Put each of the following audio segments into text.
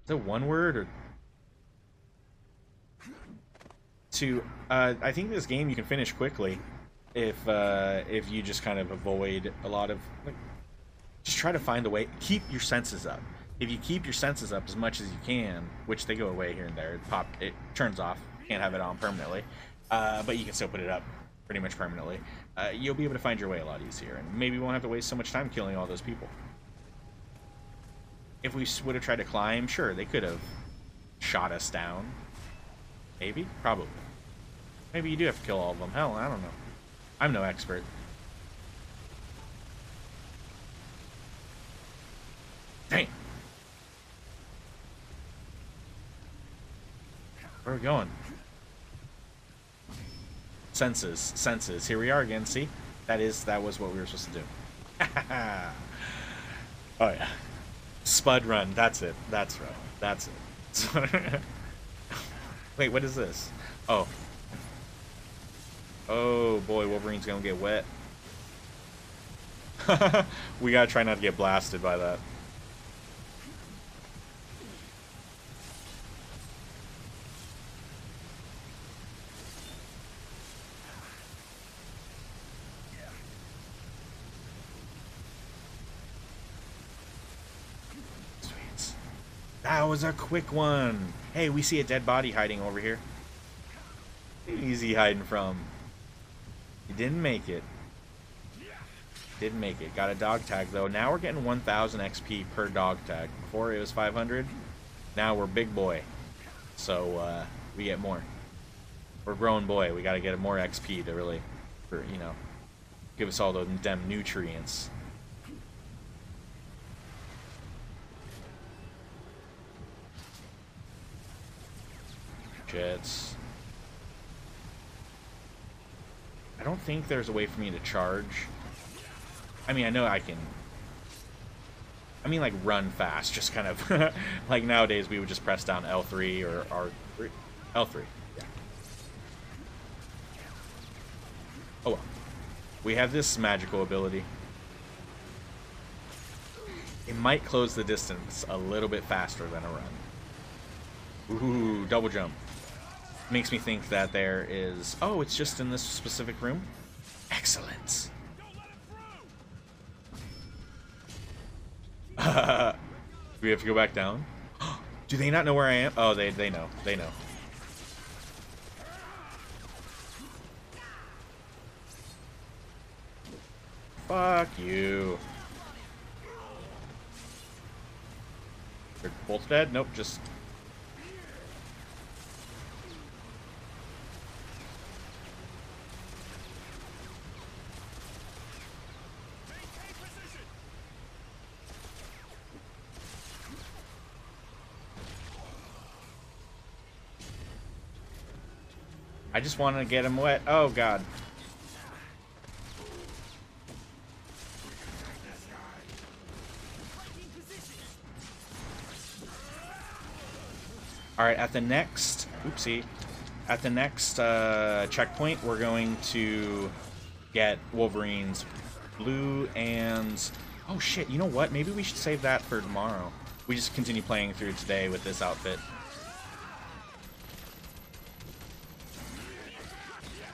Is it one word or two? I think this game you can finish quickly if you just kind of avoid a lot of like, just try to find a way. Keep your senses up. If you keep your senses up as much as you can, which they go away here and there, it turns off. Can't have it on permanently, but you can still put it up pretty much permanently. You'll be able to find your way a lot easier, and maybe you won't have to waste so much time killing all those people. If we would have tried to climb, sure, they could have shot us down. Maybe? Probably. Maybe you do have to kill all of them. Hell, I don't know. I'm no expert. Dang! Where are we going? Senses. Senses. Here we are again, see? That was what we were supposed to do. Oh yeah. Spud run. That's it. That's right. That's it. Wait, what is this? Oh. Oh boy, Wolverine's gonna get wet. We gotta try not to get blasted by that. Sweet. That was a quick one. Hey, we see a dead body hiding over here. Easy hiding from. You didn't make it. Didn't make it. Got a dog tag though. Now we're getting 1,000 XP per dog tag. Before it was 500. Now we're big boy. So we get more. We're grown boy. We got to get more XP to really, you know, give us all those damn nutrients. Jets. I don't think there's a way for me to charge. I mean, I know I can. I mean, like, run fast. Just kind of... like, nowadays, we would just press down L3 or R3. L3, yeah. Oh, well. We have this magical ability. It might close the distance a little bit faster than a run. Ooh, double jump. Makes me think that there is... Oh, it's just in this specific room? Excellent. We have to go back down? Do they not know where I am? Oh, they know. They know. Fuck you. They're both dead? Nope, just... I just want to get him wet. Oh, God. Alright, at the next... Oopsie. At the next checkpoint, we're going to get Wolverine's blue and... Oh, shit. You know what? Maybe we should save that for tomorrow. We just continue playing through today with this outfit.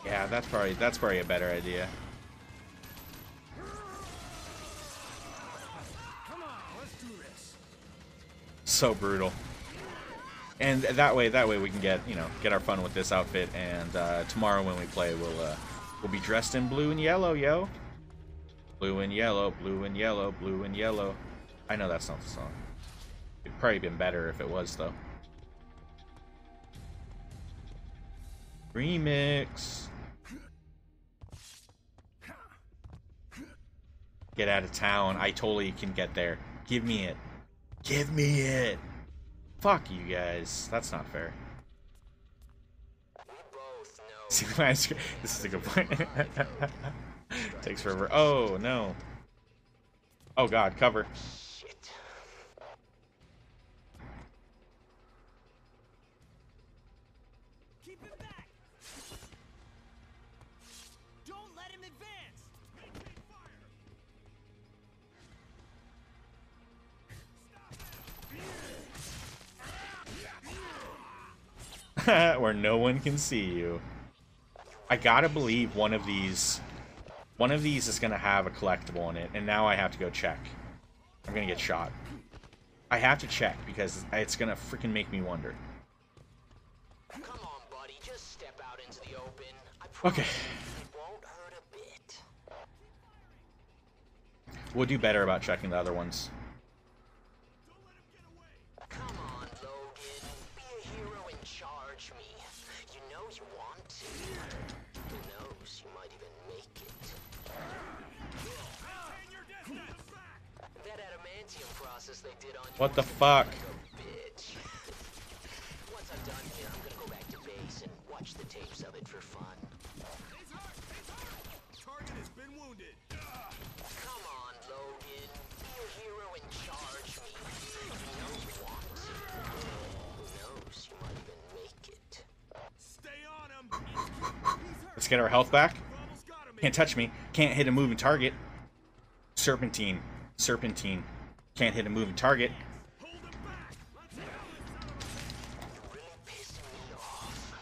Yeah, that's probably a better idea. Come on, let's do this. So brutal. And that way we can get, you know, get our fun with this outfit, and tomorrow when we play we'll be dressed in blue and yellow, yo. Blue and yellow, blue and yellow, blue and yellow. I know that's not the song. It'd probably been better if it was though. Remix. Get out of town. I totally can get there. Give me it. Give me it. Fuck you guys. That's not fair. See my screen? This is a good point. Takes forever. Oh no. Oh god, cover. Keep him back. Don't let him advance. Maintain fire. Where no one can see you. I gotta believe one of these is gonna have a collectible in it, and now I have to go check. I'm gonna get shot. I have to check because it's gonna freaking make me wonder. Come on, buddy, just step out into the open. Okay. It won't hurt a bit. We'll do better about checking the other ones. Come on, Logan. Be a hero and charge me. You know you want to. Who knows, you might even make it. That adamantium process they did on you. What the fuck? Bitch. Once I'm done here, I'm gonna go back to base and watch the tapes of it for fun. He's hurt! He's hurt! Target has been wounded. Come on, Logan. Be a hero and charge me. You know you want to. Who knows, you might even make it. Stay on him. Let's get our health back. Almost got him. Can't touch me. Can't hit a moving target. Serpentine. Serpentine. Can't hit a moving target. Hold him back. Let's go. You're really pissing me off.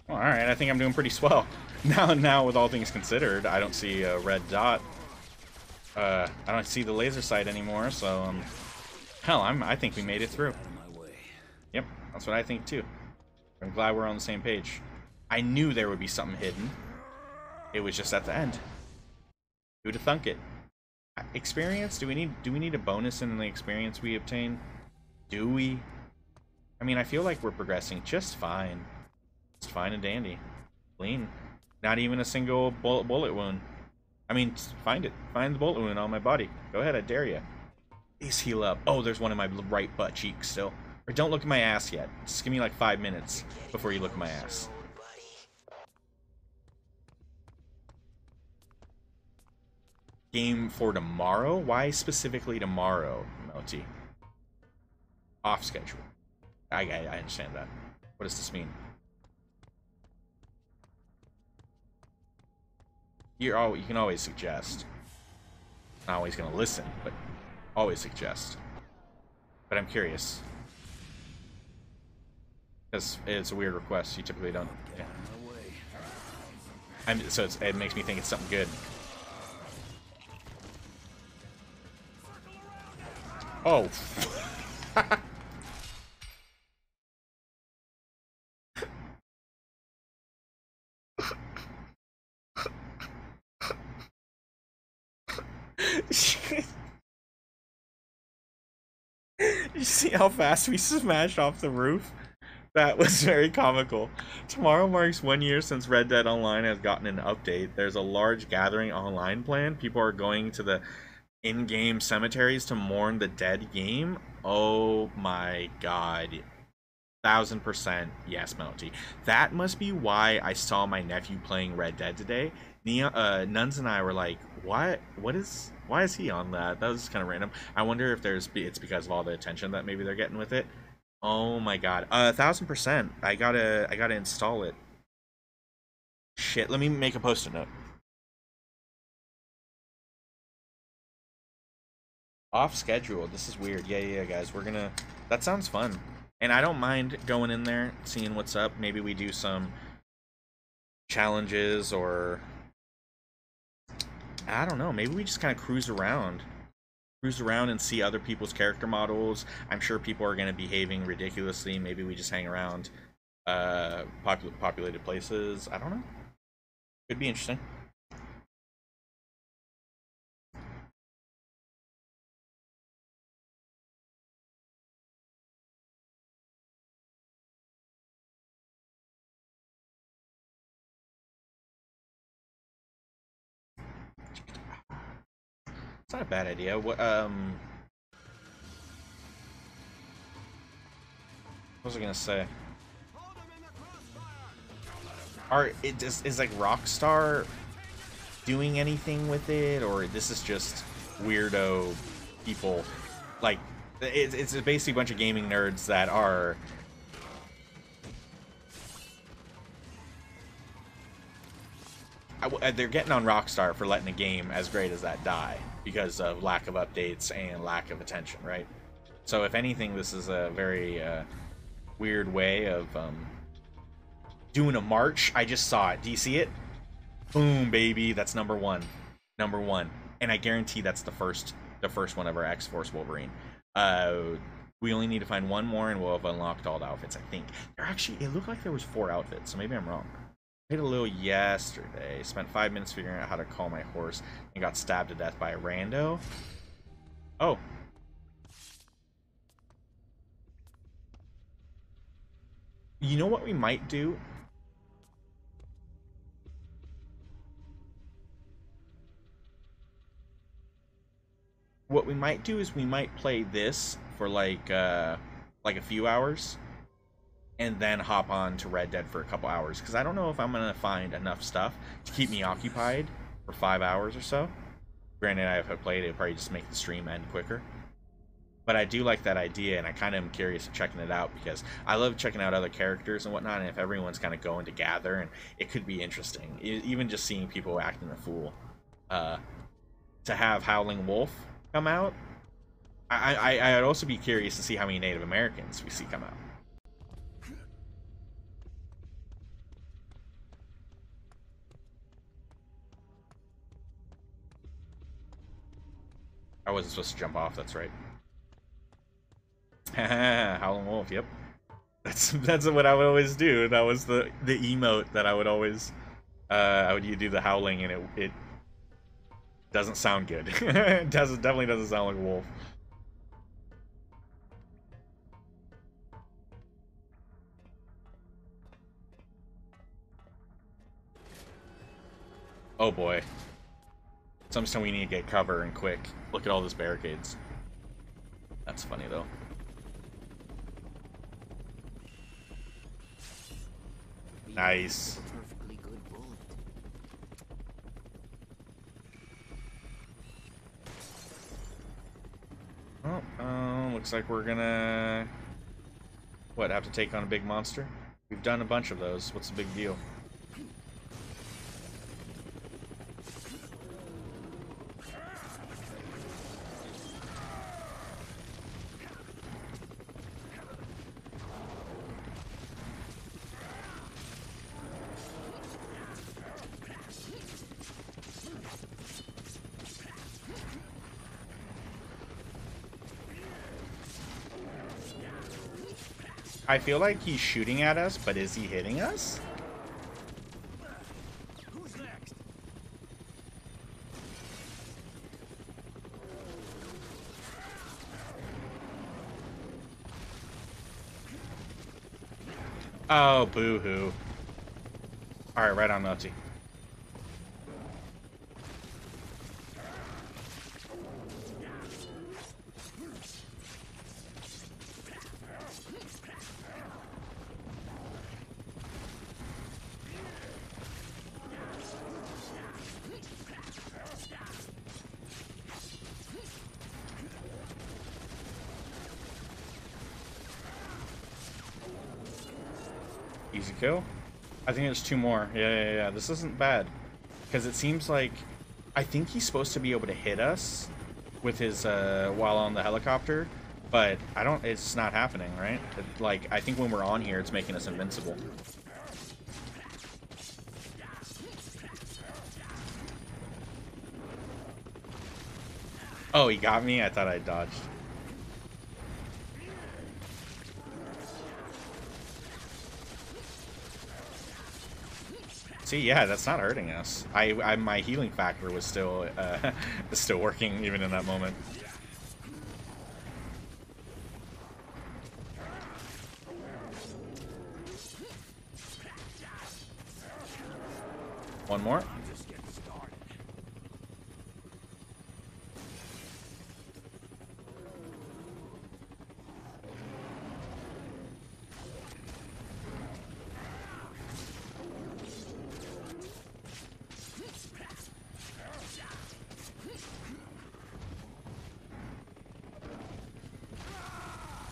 Alright, I think I'm doing pretty swell. Now, with all things considered, I don't see a red dot. I don't see the laser sight anymore, so, hell, I think we made it through. Yep, that's what I think too. I'm glad we're on the same page. I knew there would be something hidden. It was just at the end. Who'd have thunk it? Experience? Do we need a bonus in the experience we obtain? Do we? I mean, I feel like we're progressing just fine. It's fine and dandy. Clean. Not even a single bullet wound. I mean, find it. Find the bullet wound on my body. Go ahead, I dare you. Please heal up. Oh, there's one in my right butt cheek still. Or don't look at my ass yet. Just give me like 5 minutes before you look at my ass. Game for tomorrow? Why specifically tomorrow, Melty? Off schedule. I understand that. What does this mean? You can always suggest. Not always gonna listen, but always suggest. But I'm curious. Because it's a weird request. You typically don't. Yeah. So it makes me think it's something good. Oh. You see how fast we smashed off the roof? That was very comical. Tomorrow marks 1 year since Red Dead Online has gotten an update. There's a large gathering online planned. People are going to the in-game cemeteries to mourn the dead game. Oh my god. 1000% yes, Melty. That must be why I saw my nephew playing Red Dead today. Nuns and I were like, why is he on that? That was kind of random. I wonder if it's because of all the attention that maybe they're getting with it. Oh my god. 1000%. I gotta install it. Shit, let me make a post-it note. Off schedule. This is weird. Yeah, guys. That sounds fun. And I don't mind going in there, seeing what's up. Maybe we do some challenges or I don't know. Maybe we just kind of cruise around and see other people's character models. I'm sure people are going to be behaving ridiculously. Maybe we just hang around populated places. I don't know. Could be interesting. It's not a bad idea. What was I gonna say? Is like Rockstar doing anything with it, or this is just weirdo people? Like it's basically a bunch of gaming nerds that are they're getting on Rockstar for letting a game as great as that die because of lack of updates and lack of attention, right? So if anything, this is a very weird way of doing a march. I just saw it. Do you see it? Boom, baby. That's number one. Number one. And I guarantee that's the first one of our X-Force Wolverine. We only need to find one more and we'll have unlocked all the outfits, I think. It looked like there was 4 outfits, so maybe I'm wrong. I played a little yesterday. Spent 5 minutes figuring out how to call my horse and got stabbed to death by a rando. Oh. You know what we might do? What we might do is we might play this for like a few hours and then hop on to Red Dead for a couple hours, because I don't know if I'm gonna find enough stuff to keep me occupied for 5 hours or so. Granted, if I played, it'd probably just make the stream end quicker. But I do like that idea, and I kind of am curious of checking it out because I love checking out other characters and whatnot, and if everyone's kind of going to gather, and it could be interesting. Even just seeing people acting a fool. To have Howling Wolf come out, I'd also be curious to see how many Native Americans we see come out. I wasn't supposed to jump off, that's right. Howling Wolf, yep. That's what I would always do. That was the emote that I would always you do the howling, and it doesn't sound good. It definitely doesn't sound like a wolf. Oh boy. Sometimes we need to get cover and quick. Look at all those barricades. That's funny though. Nice. Well, looks like we're gonna have to take on a big monster? We've done a bunch of those. What's the big deal? I feel like he's shooting at us, but is he hitting us? Who's next? Oh, boo-hoo. Alright, right on, Nutty. Easy kill. I think there's 2 more. Yeah. This isn't bad. Because it seems like... I think he's supposed to be able to hit us with his, while on the helicopter. But I don't... It's not happening, right? Like, I think when we're on here, it's making us invincible. Oh, he got me? I thought I dodged. See, yeah, that's not hurting us. My healing factor was still still working even in that moment. One more.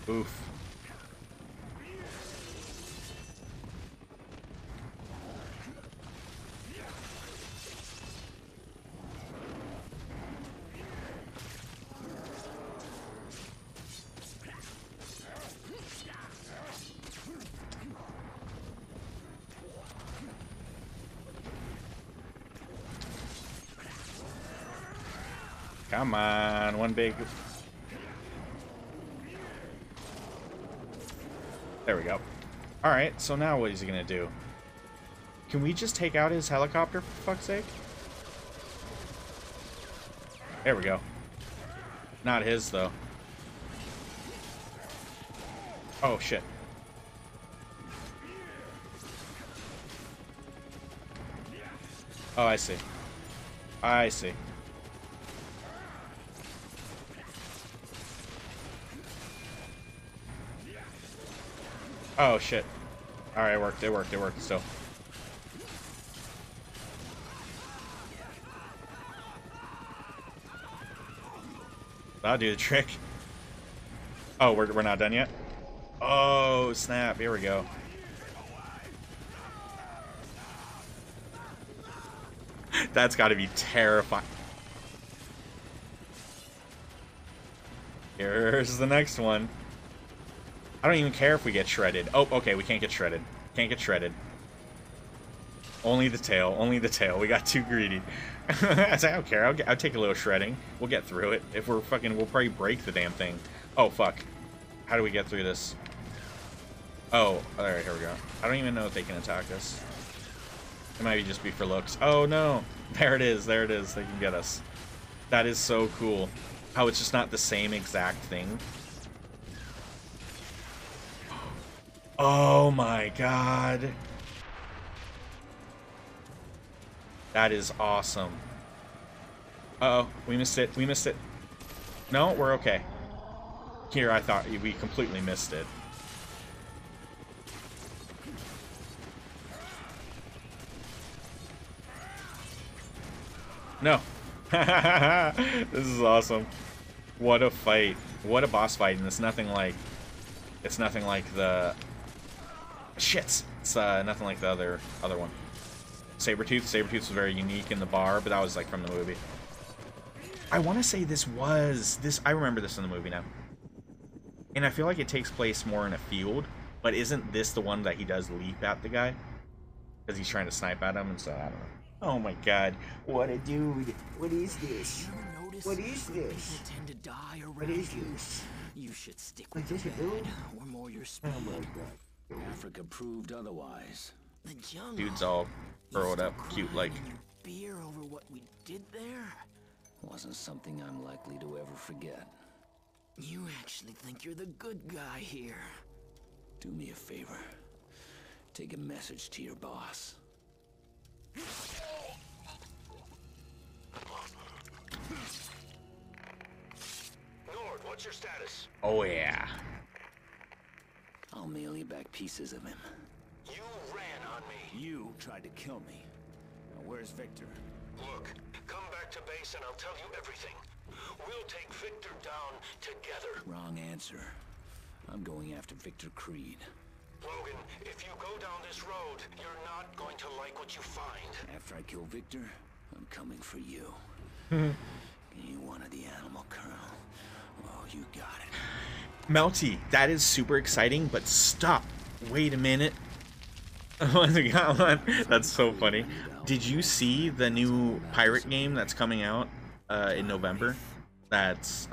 Oof. Come on, one big... There we go. Alright, so now what is he gonna do? Can we just take out his helicopter, for fuck's sake? There we go. Not his, though. Oh, shit. Oh, I see. I see. Oh, shit. Alright, it worked, it worked, it worked still. That'll do the trick. Oh, we're not done yet? Oh, snap. Here we go. That's got to be terrifying. Here's the next one. I don't even care if we get shredded. Oh, okay, we can't get shredded. Can't get shredded. Only the tail. Only the tail. We got too greedy. I don't care. I'll take a little shredding. We'll get through it. If we're fucking, we'll probably break the damn thing. Oh, fuck. How do we get through this? Oh, alright, here we go. I don't even know if they can attack us. It might just be for looks. Oh, no. There it is. There it is. They can get us. That is so cool. How it's just not the same exact thing. Oh, my God. That is awesome. Uh-oh, we missed it. We missed it. No, we're okay. Here, I thought we completely missed it. No. This is awesome. What a fight. What a boss fight, and it's nothing like the shits. It's nothing like the other one. Sabretooth. Sabretooth was very unique in the bar, but that was like from the movie. I want to say this. I remember this in the movie now. And I feel like it takes place more in a field, but isn't this the one that he does leap at the guy? Because he's trying to snipe at him, and so I don't know. Oh my God. What a dude. What is this? What is this? People tend to die around What is this? You should stick with Is the this a dude? bed, or more your speed. Oh my God. Africa proved otherwise. The jungle. Dude's all curled up, cute like. Crying in your beer over what we did there. Wasn't something I'm likely to ever forget. You actually think you're the good guy here. Do me a favor. Take a message to your boss. Nord, what's your status? Oh yeah. I'll mail you back pieces of him. You ran on me. You tried to kill me. Now where's Victor? Look, come back to base and I'll tell you everything. We'll take Victor down together. Wrong answer. I'm going after Victor Creed. Logan, if you go down this road, you're not going to like what you find. After I kill Victor, I'm coming for you. You wanted the animal, Colonel. Oh, you got it. Melty, that is super exciting, but stop. Wait a minute. Oh my God, that's so funny. Did you see the new pirate game that's coming out in November? That's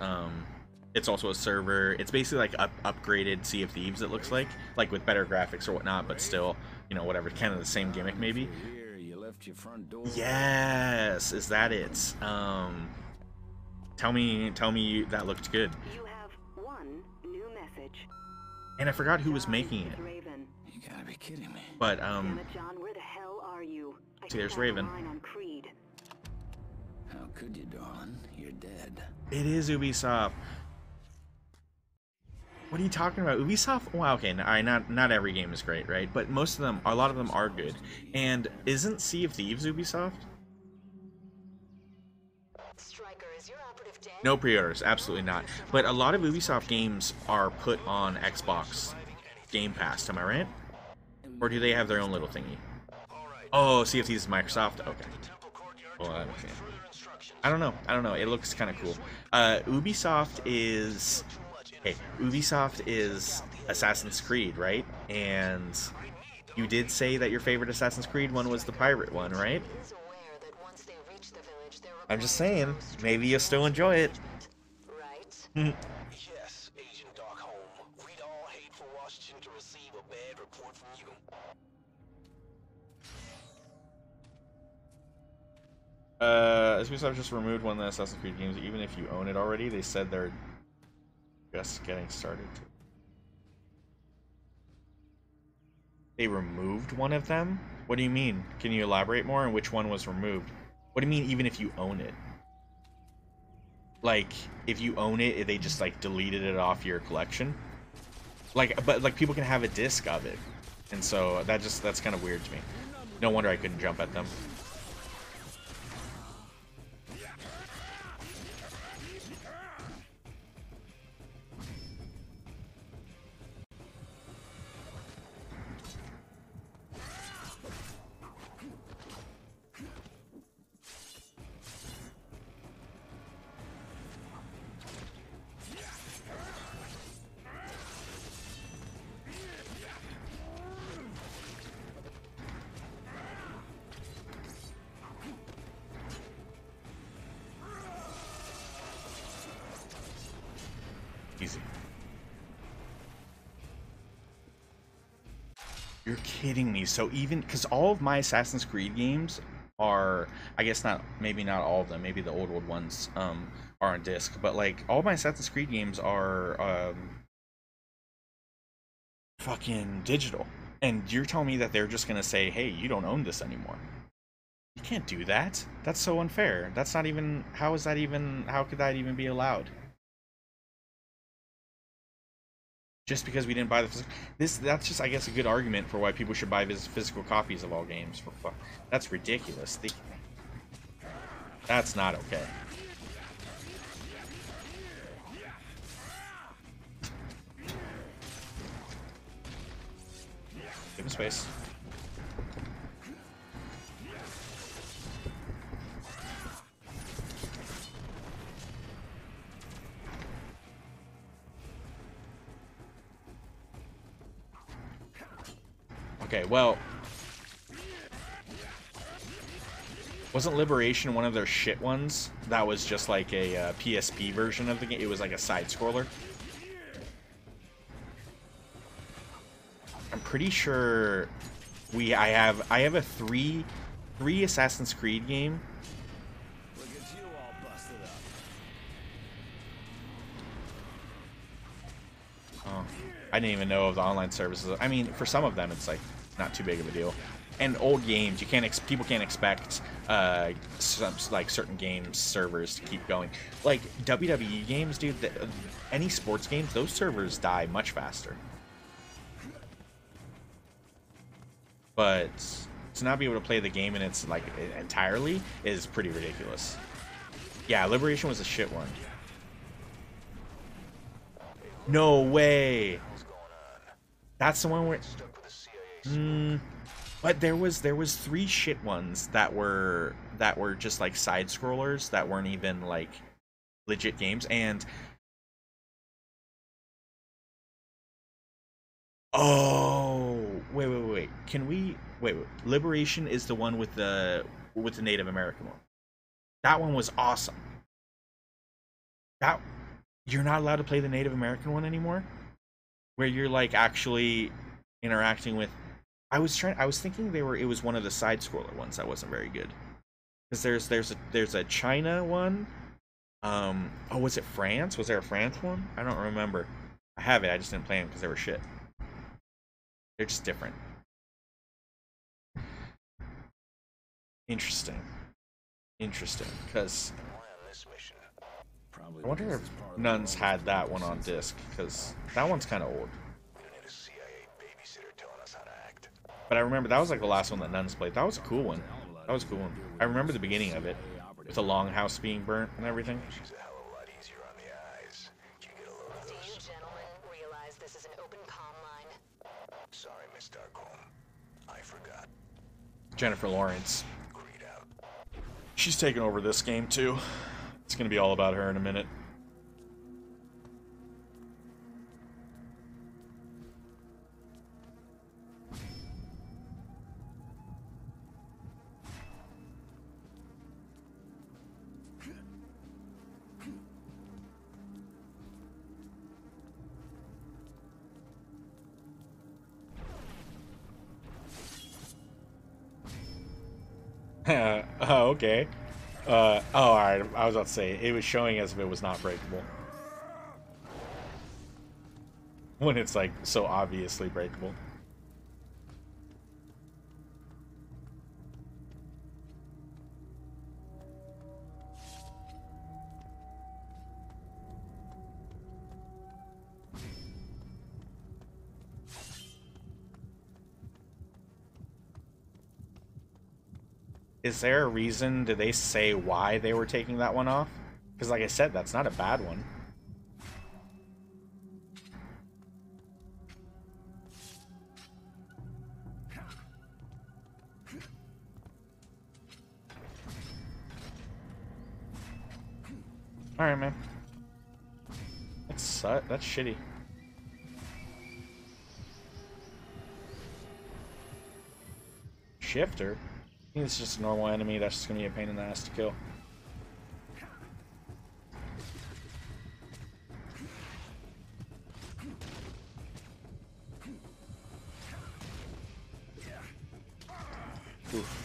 it's also a server. It's basically like upgraded Sea of Thieves, it looks like with better graphics or whatnot, but still, you know, whatever, kind of the same gimmick maybe. Here, you left your front door. Yes, is that it? Tell me that looked good. You have one new message. And I forgot who was making it. Raven. You gotta be kidding me. But Damn it, John, where the hell are you? I See, there's can't Raven. rely on Creed. How could you, darling? You're dead. it is Ubisoft. What are you talking about? Ubisoft? Well, okay, not every game is great, right? But most of them, a lot of them are good. And isn't Sea of Thieves Ubisoft? Striker, is your operative dead? No pre-orders, absolutely not. But a lot of Ubisoft games are put on Xbox Game Pass, am I right? Or do they have their own little thingy? Oh, Sea of Thieves is Microsoft? Okay. Well, I don't know. It looks kind of cool. Ubisoft is... Hey, Ubisoft is Assassin's Creed, right? And you did say that your favorite Assassin's Creed one was the pirate one, right? Is aware that once they reach the village, their I'm just saying, maybe you'll still enjoy it. Right? Yes, Agent Darkholm. We'd all hate for Washington to receive a bad report from you. Ubisoft just removed one of the Assassin's Creed games. Even if you own it already, they said they're just getting started. They removed one of them? What do you mean? Can you elaborate more on which one was removed? What do you mean even if you own it? Like, if you own it, they just, like, deleted it off your collection? Like, but, like, people can have a disc of it. And so, that's kind of weird to me. No wonder I couldn't jump at them. Easy. You're kidding me. So even, because all of my Assassin's Creed games are, I guess not, maybe not all of them, maybe the old ones are on disc, but like all my Assassin's Creed games are fucking digital. And you're telling me that they're just gonna say, hey, you don't own this anymore. You can't do that. That's so unfair. That's not even, how could that even be allowed? Just because we didn't buy the physical, that's just, I guess, a good argument for why people should buy physical copies of all games. For fuck, that's ridiculous. That's not okay. Give him space. Okay, well, wasn't Liberation one of their shit ones? That was just like a PSP version of the game. It was like a side scroller. I'm pretty sure I have a three Assassin's Creed game. Look at you all busted up. Oh, I didn't even know of the online services. I mean, for some of them, it's like not too big of a deal. And old games, people can't expect like certain games servers to keep going. Like WWE games, dude. Any sports games, those servers die much faster. But to not be able to play the game in its like entirely is pretty ridiculous. Yeah, Liberation was a shit one. No way. That's the one where. But there was 3 shit ones that were just like side scrollers that weren't even like legit games. And oh, wait. Can we wait? Liberation is the one with the Native American one. That one was awesome. That you're not allowed to play the Native American one anymore, where you're like actually interacting with. I was thinking it was one of the side scroller ones that wasn't very good. Because there's a China one. Oh, was it France? Was there a France one? I don't remember. I have it. I just didn't play them because they were shit. They're just different. Interesting. Because I wonder if Nuns had that one on disc, because that one's kind of old. But I remember that was like the last one that Nuns played. That was a cool one. I remember the beginning of it, with the longhouse being burnt and everything. Do you gentlemen realize this is an open comm line? Sorry, Miss Darkholm. I forgot. Jennifer Lawrence. She's taking over this game too. It's gonna be all about her in a minute. Oh, okay. Oh, alright. I was about to say, it was showing as if it was not breakable. When it's, like, so obviously breakable. Is there a reason? Did they say why they were taking that one off? Because like I said, that's not a bad one. Alright, man. That's shitty. Shifter? I think it's just a normal enemy that's just gonna be a pain in the ass to kill. Oof.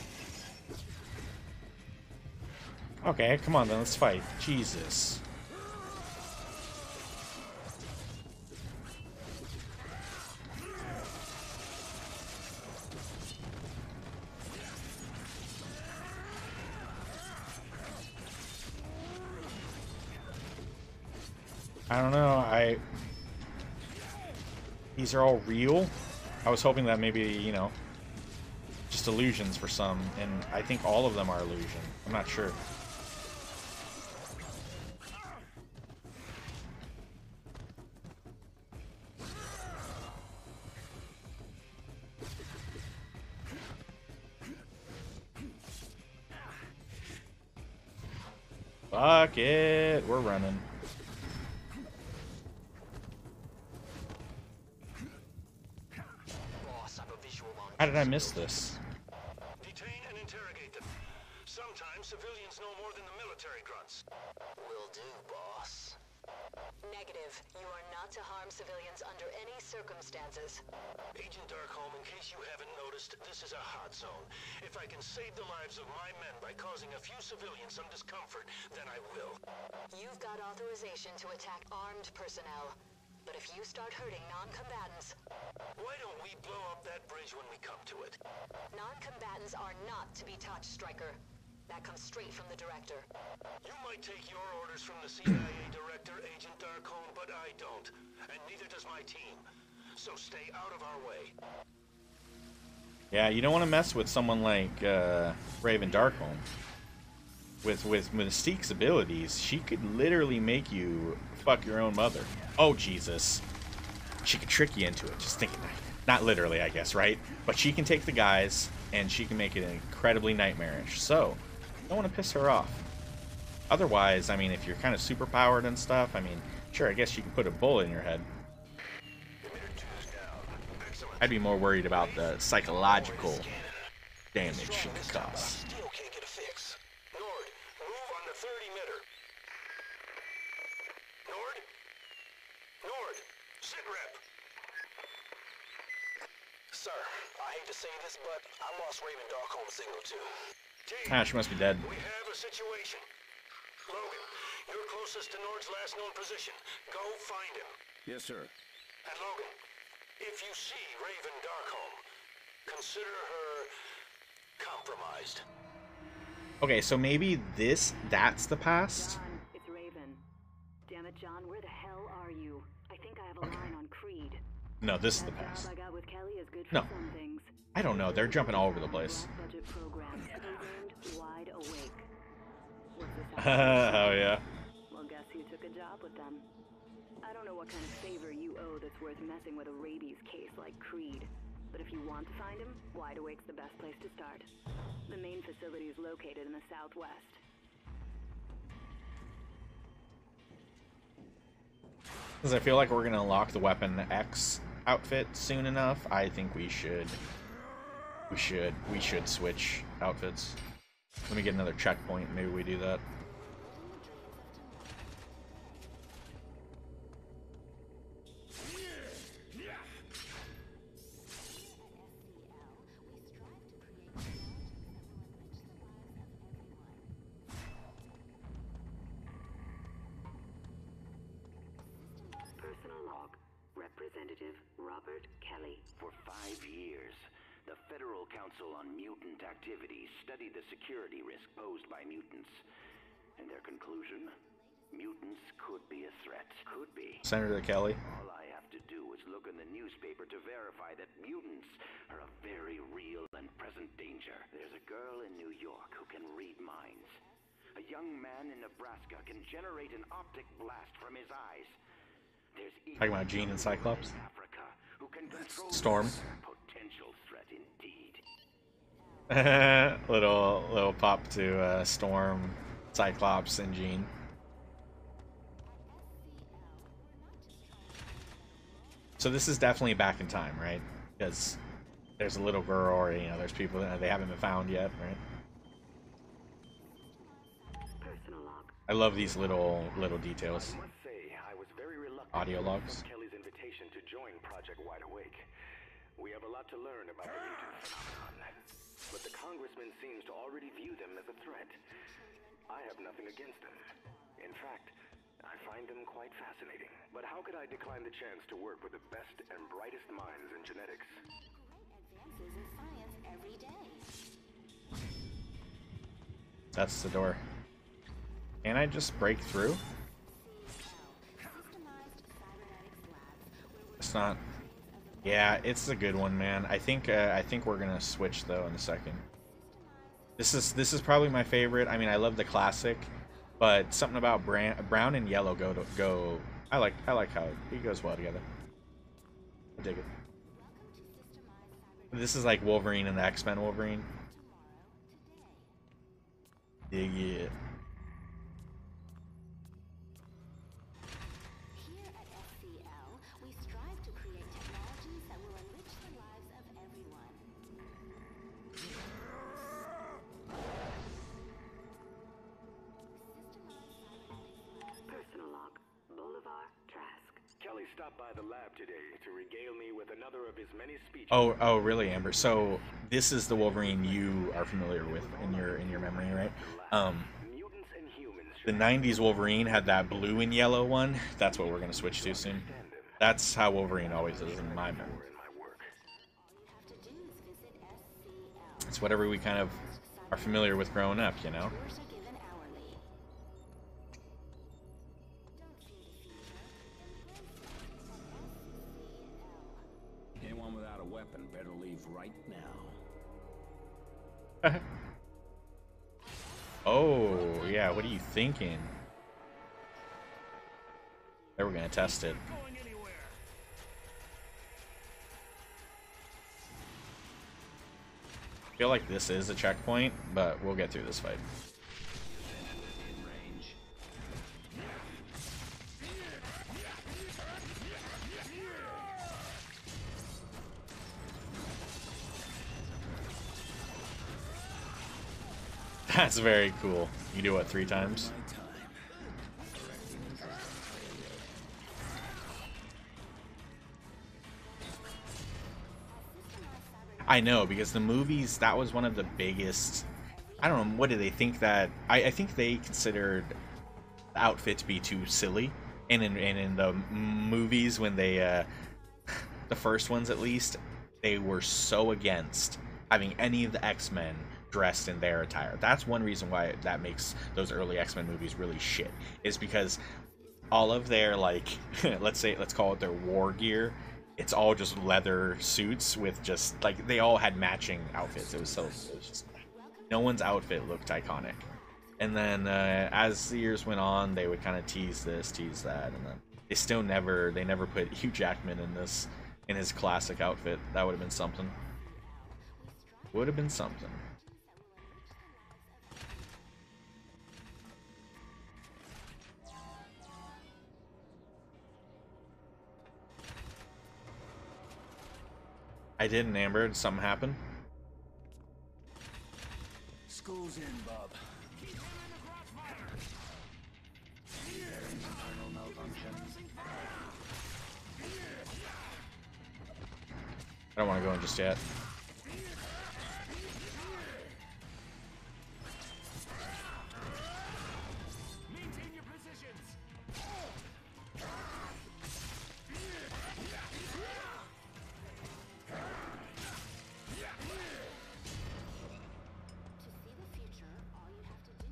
Okay, come on then, let's fight. Jesus. I don't know, these are all real? I was hoping that maybe, you know, just illusions for some, and I think all of them are illusion. I'm not sure. Fuck it, we're running. Boss, I have a visual on How did I miss this? Detain and interrogate them. Sometimes civilians know more than the military grunts. Will do, boss. Negative. You are not to harm civilians under any circumstances. Agent Darkholm, in case you haven't noticed, this is a hot zone. If I can save the lives of my men by causing a few civilians some discomfort, then I will. You've got authorization to attack armed personnel. But if you start hurting non-combatants, Why don't we blow up that bridge when we come to it? non-combatants are not to be touched, Stryker. That comes straight from the director. You might take your orders from the CIA director, Agent Darkholm, but I don't. And neither does my team. So stay out of our way. Yeah, you don't want to mess with someone like Raven Darkholm. With Mystique's abilities, she could literally make you fuck your own mother. Oh, Jesus. She could trick you into it, just thinking that. Not literally, I guess, right? But she can take the guys, and she can make it incredibly nightmarish. So, don't want to piss her off. Otherwise, I mean, if you're kind of super powered and stuff, I mean, sure, I guess you can put a bullet in your head. I'd be more worried about the psychological damage she could cause. Still can't get a fix. Nord, move on the 30-meter. Nord? Nord, sit rep. Sir, I hate to say this, but I lost Raven Darkholm's signal too. Ah, she must be dead. We have a situation. Logan, you're closest to Nord's last known position. Go find him. Yes, sir. And Logan, if you see Raven Darkholm, consider her compromised. Okay, so maybe that's the past? John, it's Raven. Damn it, John, where the hell are you? I think I have a line on Creed. No, this is the That job past. I got with Kelly is good for No. some things. I don't know, they're jumping all over the place. Budget programs, learned wide awake. What's this Oh, yeah. Well, guess who took a job with them? I don't know what kind of favor you owe that's worth messing with a rabies case like Creed. But if you want to find him, Wide Awake's the best place to start. The main facility is located in the southwest. Because I feel like we're gonna unlock the Weapon X outfit soon enough. I think we should switch outfits. Let me get another checkpoint. Maybe we do that. Council on Mutant Activities studied the security risk posed by mutants. And their conclusion? Mutants could be a threat. Could be. Senator Kelly. All I have to do is look in the newspaper to verify that mutants are a very real and present danger. There's a girl in New York who can read minds. A young man in Nebraska can generate an optic blast from his eyes. There's Talking about Jean and Cyclops. Africa who can control Storm. potential threat indeed. little pop to Storm, Cyclops, and Jean. So this is definitely back in time, right? Because there's a little girl, or you know, there's people that they haven't been found yet, right? I love these little details. I must say, I was very reluctant Audio logs. to Kelly's invitation to join Project Wide Awake. We have a lot to learn about the mutant phenomenon, but the congressman seems to already view them as a threat. I have nothing against them. In fact, I find them quite fascinating. But how could I decline the chance to work with the best and brightest minds in genetics? Advances in science every day. That's the door. Can I just break through? It's not. Yeah, it's a good one, man. I think we're gonna switch though in a second. This is probably my favorite. I mean, I love the classic, but something about brown and yellow go. I like how it goes well together. I dig it. This is like Wolverine and the X-Men Wolverine. Dig it. Here at SCL, we strive to create technologies that will enrich the lives of everyone. Personal log. Bolivar Trask. Kelly stopped by the lab today to regale me with another of his many speeches. Oh, really, Amber? So this is the Wolverine you are familiar with in your memory, right? Mutants and humans The 90s Wolverine had that blue and yellow one. That's what we're going to switch to soon. That's how Wolverine always is in my memory. in my work. All you have to do is visit SCL. It's whatever we kind of are familiar with growing up, you know? Tours are given hourly. Don't fear the future. Anyone without a weapon better leave right now. Oh, yeah, what are you thinking? There, we're going to test it. I feel like this is a checkpoint, but we'll get through this fight. That's very cool. You do what, 3 times? I know, because the movies, that was one of the biggest. I don't know, what do they think that I think they considered the outfit to be too silly, and in the movies, when they the first ones at least, they were so against having any of the X-Men dressed in their attire. That's one reason why that makes those early X-Men movies really shit, is because all of their, like, let's call it their war gear, it's all just leather suits with just, like, they all had matching outfits. It was just, no one's outfit looked iconic. And then as the years went on, they would kind of tease this, tease that, and then they never put Hugh Jackman in his classic outfit. That would have been something. Would have been something. I didn't, Amber. Did something happen? School's in, bub. Internal malfunction. I don't want to go in just yet.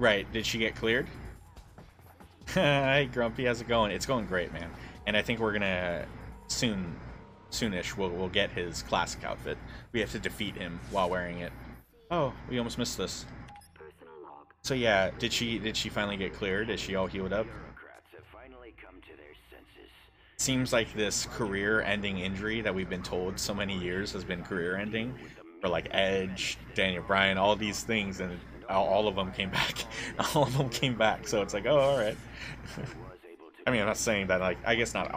Right. Did she get cleared? Hey, Grumpy, how's it going? It's going great, man. And I think we're gonna soonish, we'll get his classic outfit. We have to defeat him while wearing it. Oh, we almost missed this. Personal log. So yeah, did she finally get cleared? Is she all healed up? Bureaucrats have finally come to their senses. Seems like this career-ending injury that we've been told so many years has been career-ending for like Edge, Daniel Bryan, all these things, and all of them came back. All of them came back. So it's like, oh, all right. I mean, I'm not saying that, like, I guess not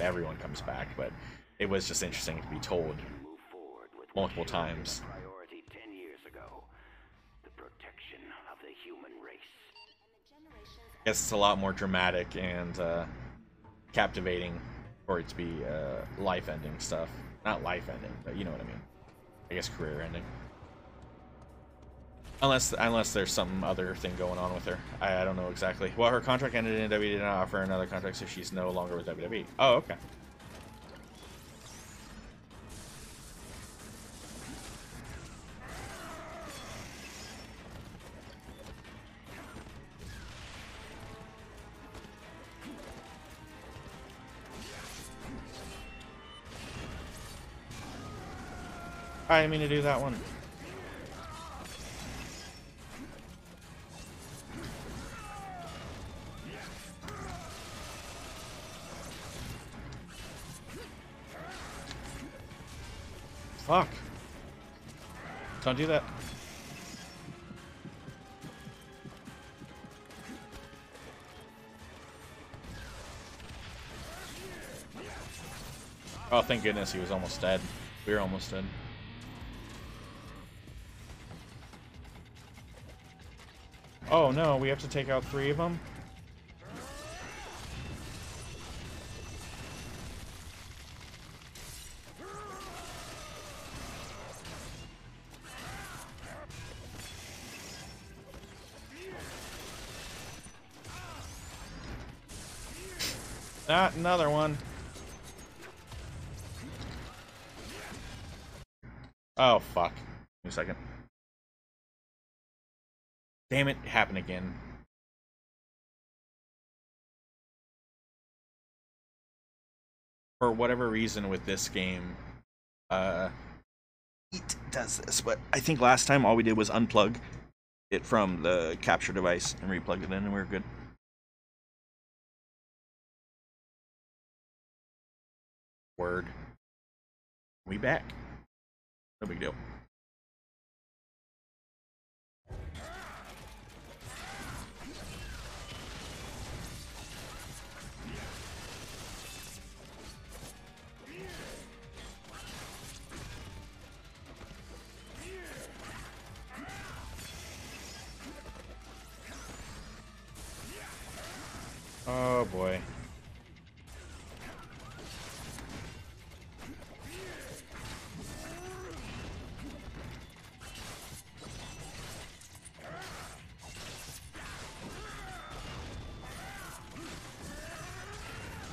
everyone comes back, but it was just interesting to be told multiple times. Priority 10 years ago. The protection of the human race. I guess it's a lot more dramatic and captivating for it to be life-ending stuff. Not life-ending, but you know what I mean. I guess career-ending. Unless there's some other thing going on with her. I don't know exactly. Well, her contract ended and WWE did not offer another contract, so she's no longer with WWE. Oh, okay. I didn't mean to do that one. Fuck. Don't do that. Oh, thank goodness he was almost dead. We were almost dead. Oh no, we have to take out 3 of them? Not another one. Oh, fuck. Give me a second. Damn it, it happened again. For whatever reason with this game, it does this, but I think last time all we did was unplug it from the capture device and replug it in and we were good. Word. We back. No big deal. Oh boy.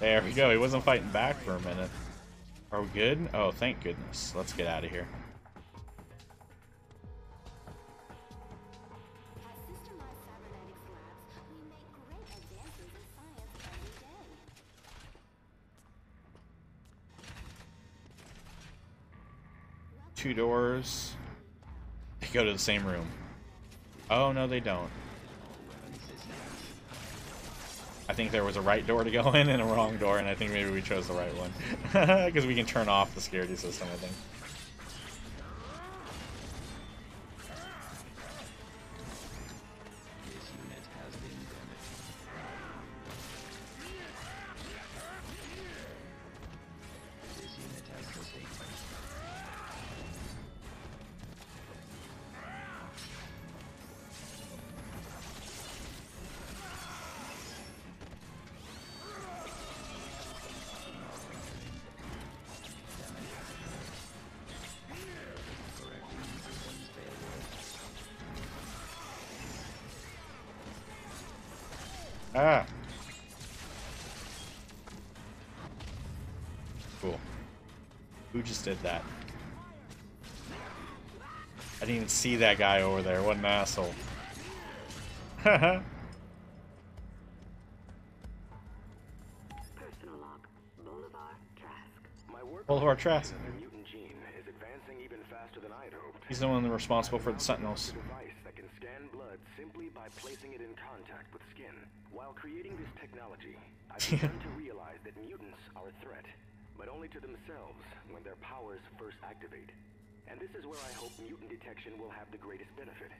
There we go. He wasn't fighting back for a minute. Are we good? Oh, thank goodness. Let's get out of here. At Systemized Cybernetics Labs, we make great advances in science every day. 2 doors. They go to the same room. Oh, no, they don't. I think there was a right door to go in and a wrong door, and I think maybe we chose the right one. Because we can turn off the security system, I think. Ah. Cool. Who just did that? I didn't even see that guy over there. What an asshole. Personal log. Bolivar Trask. My work Bolivar Trask. on their mutant gene is advancing even faster than I'd hoped. He's the one responsible for the Sentinels. A device that can scan blood simply by placing it in contact with skin. While creating this technology, I've begun to realize that mutants are a threat, but only to themselves when their powers first activate. And this is where I hope mutant detection will have the greatest benefit.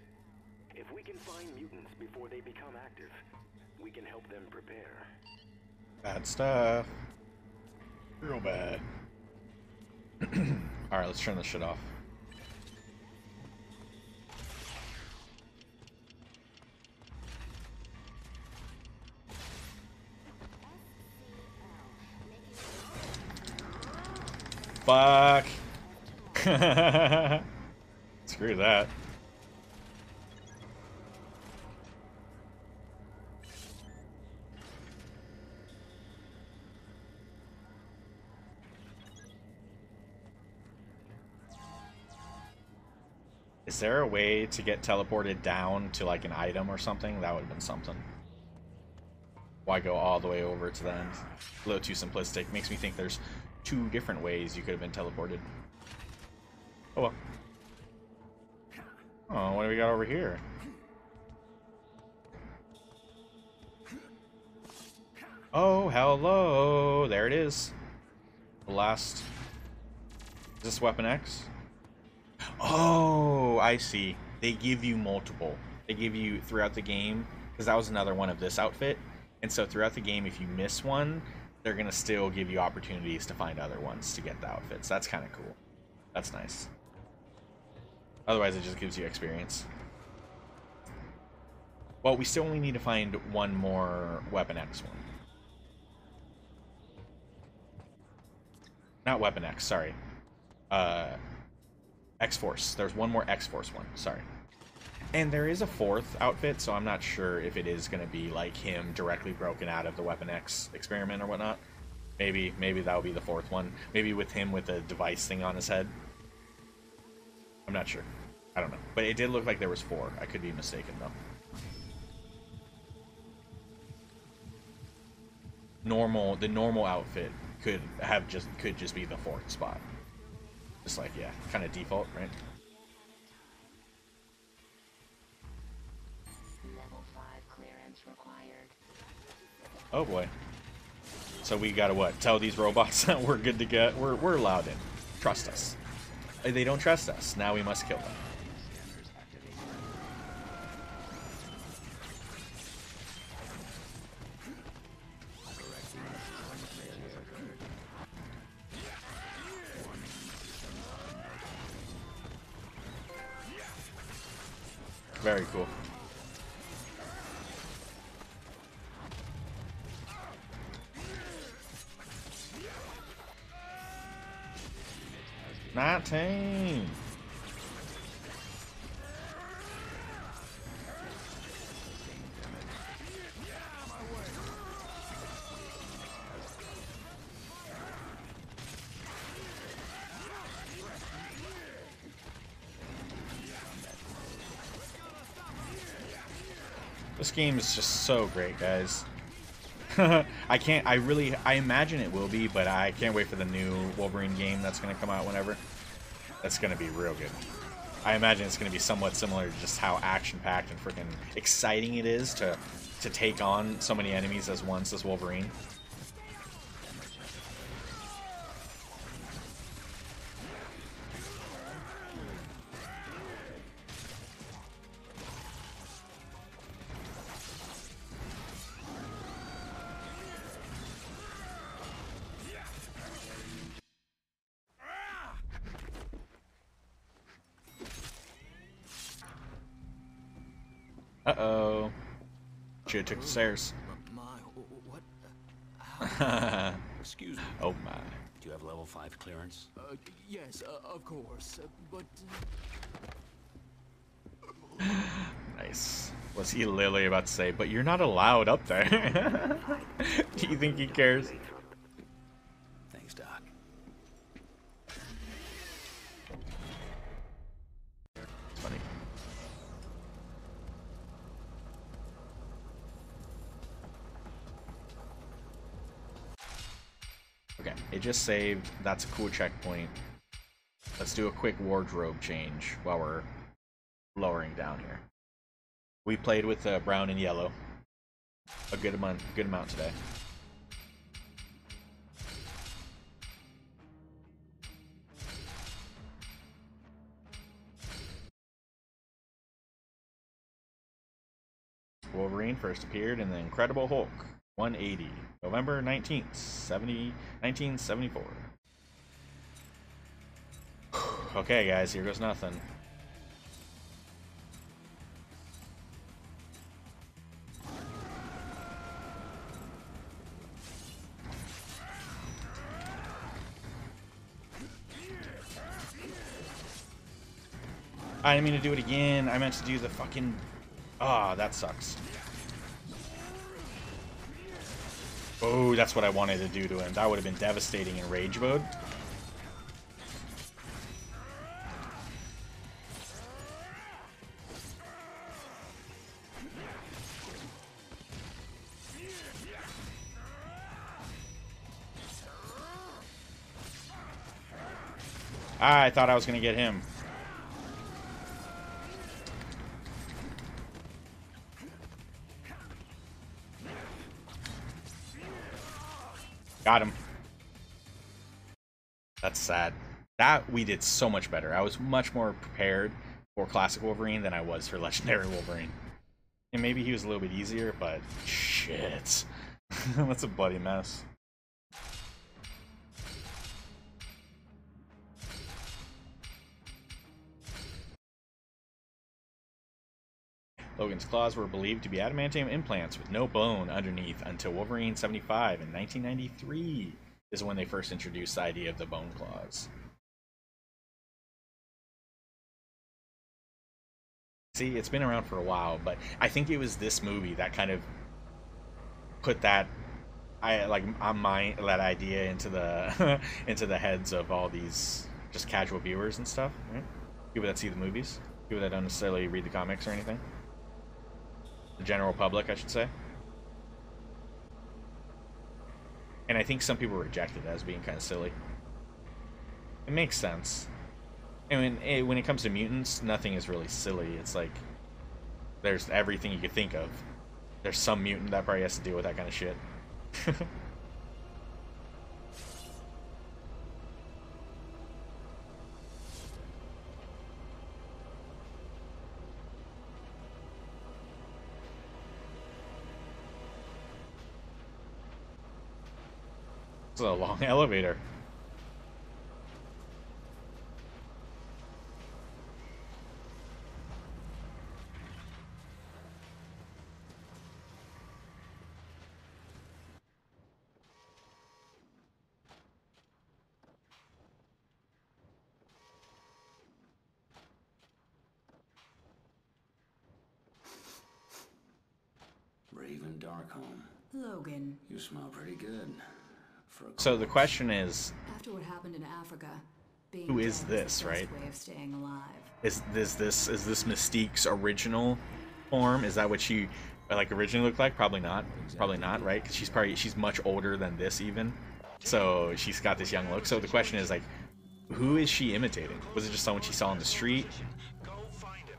If we can find mutants before they become active, we can help them prepare. Bad stuff. Real bad. Alright, let's turn this shit off. Fuck. Screw that. Is there a way to get teleported down to like an item or something? That would have been something. Why go all the way over to the end? A little too simplistic. Makes me think there's 2 different ways you could have been teleported. Oh well. Oh, what do we got over here? Oh, hello. There it is. The last. Is this Weapon X? Oh, I see. They give you multiple. They give you throughout the game, because that was another one of this outfit. And so throughout the game, if you miss one, they're going to still give you opportunities to find other ones to get the outfits. That's kind of cool. That's nice. Otherwise, it just gives you experience. Well, we still only need to find one more Weapon X one. Not Weapon X, sorry. X-Force. There's one more X-Force one, sorry. And there is a 4th outfit, so I'm not sure if it is going to be like him directly broken out of the Weapon X experiment or whatnot. Maybe that'll be the 4th one. Maybe with him with a device thing on his head. I'm not sure. I don't know. But it did look like there was 4. I could be mistaken though. The normal outfit could just be the 4th spot. Just like, yeah, kind of default, right? Level 5 clearance required. Oh boy. So we gotta what? Tell these robots that we're good to get. We're allowed in. Trust us. They don't trust us. Now we must kill them. Very cool. $19. This game is just so great, guys. I imagine it will be, but I can't wait for the new Wolverine game that's going to come out whenever. That's going to be real good. I imagine it's going to be somewhat similar to just how action-packed and freaking exciting it is to take on so many enemies as once as Wolverine. Uh-oh. Should've took the stairs. My, what? Excuse me. Oh my. Do you have level 5 clearance? Yes, of course, but... Nice. Was he literally about to say, but you're not allowed up there? Do you think he cares? Thanks, Doc. It's funny. It just saved. That's a cool checkpoint. Let's do a quick wardrobe change while we're lowering down here. We played with brown and yellow a good amount today. Wolverine first appeared in The Incredible Hulk 180, November 19th, 1974. Okay, guys, here goes nothing. I didn't mean to do it again. I meant to do the fucking... Ah, that sucks. Oh, that's what I wanted to do to him. That would have been devastating in rage mode. I thought I was going to get him. Got him. That's sad. That we did so much better. I was much more prepared for Classic Wolverine than I was for Legendary Wolverine. And maybe he was a little bit easier, but shit. That's a bloody mess. Logan's claws were believed to be adamantium implants with no bone underneath until Wolverine 75 in 1993 is when they first introduced the idea of the bone claws. See, it's been around for a while, but I think it was this movie that kind of put that that idea into the into the heads of all these just casual viewers and stuff, right? People that see the movies, people that don't necessarily read the comics or anything. The general public, I should say. And I think some people rejected it as being kind of silly. It makes sense. And when it comes to mutants, nothing is really silly. It's like there's everything you could think of. There's some mutant that probably has to deal with that kind of shit. It's a long elevator. Raven Darkholm. Logan. You smell pretty good. So the question is, After what happened in Africa, who is this, right? way of staying alive. Is this Mystique's original form? Is that what she originally looked like? Probably not. Probably not, right? Because she's much older than this even. So she's got this young look. So the question is like, who is she imitating? Was it just someone she saw on the street?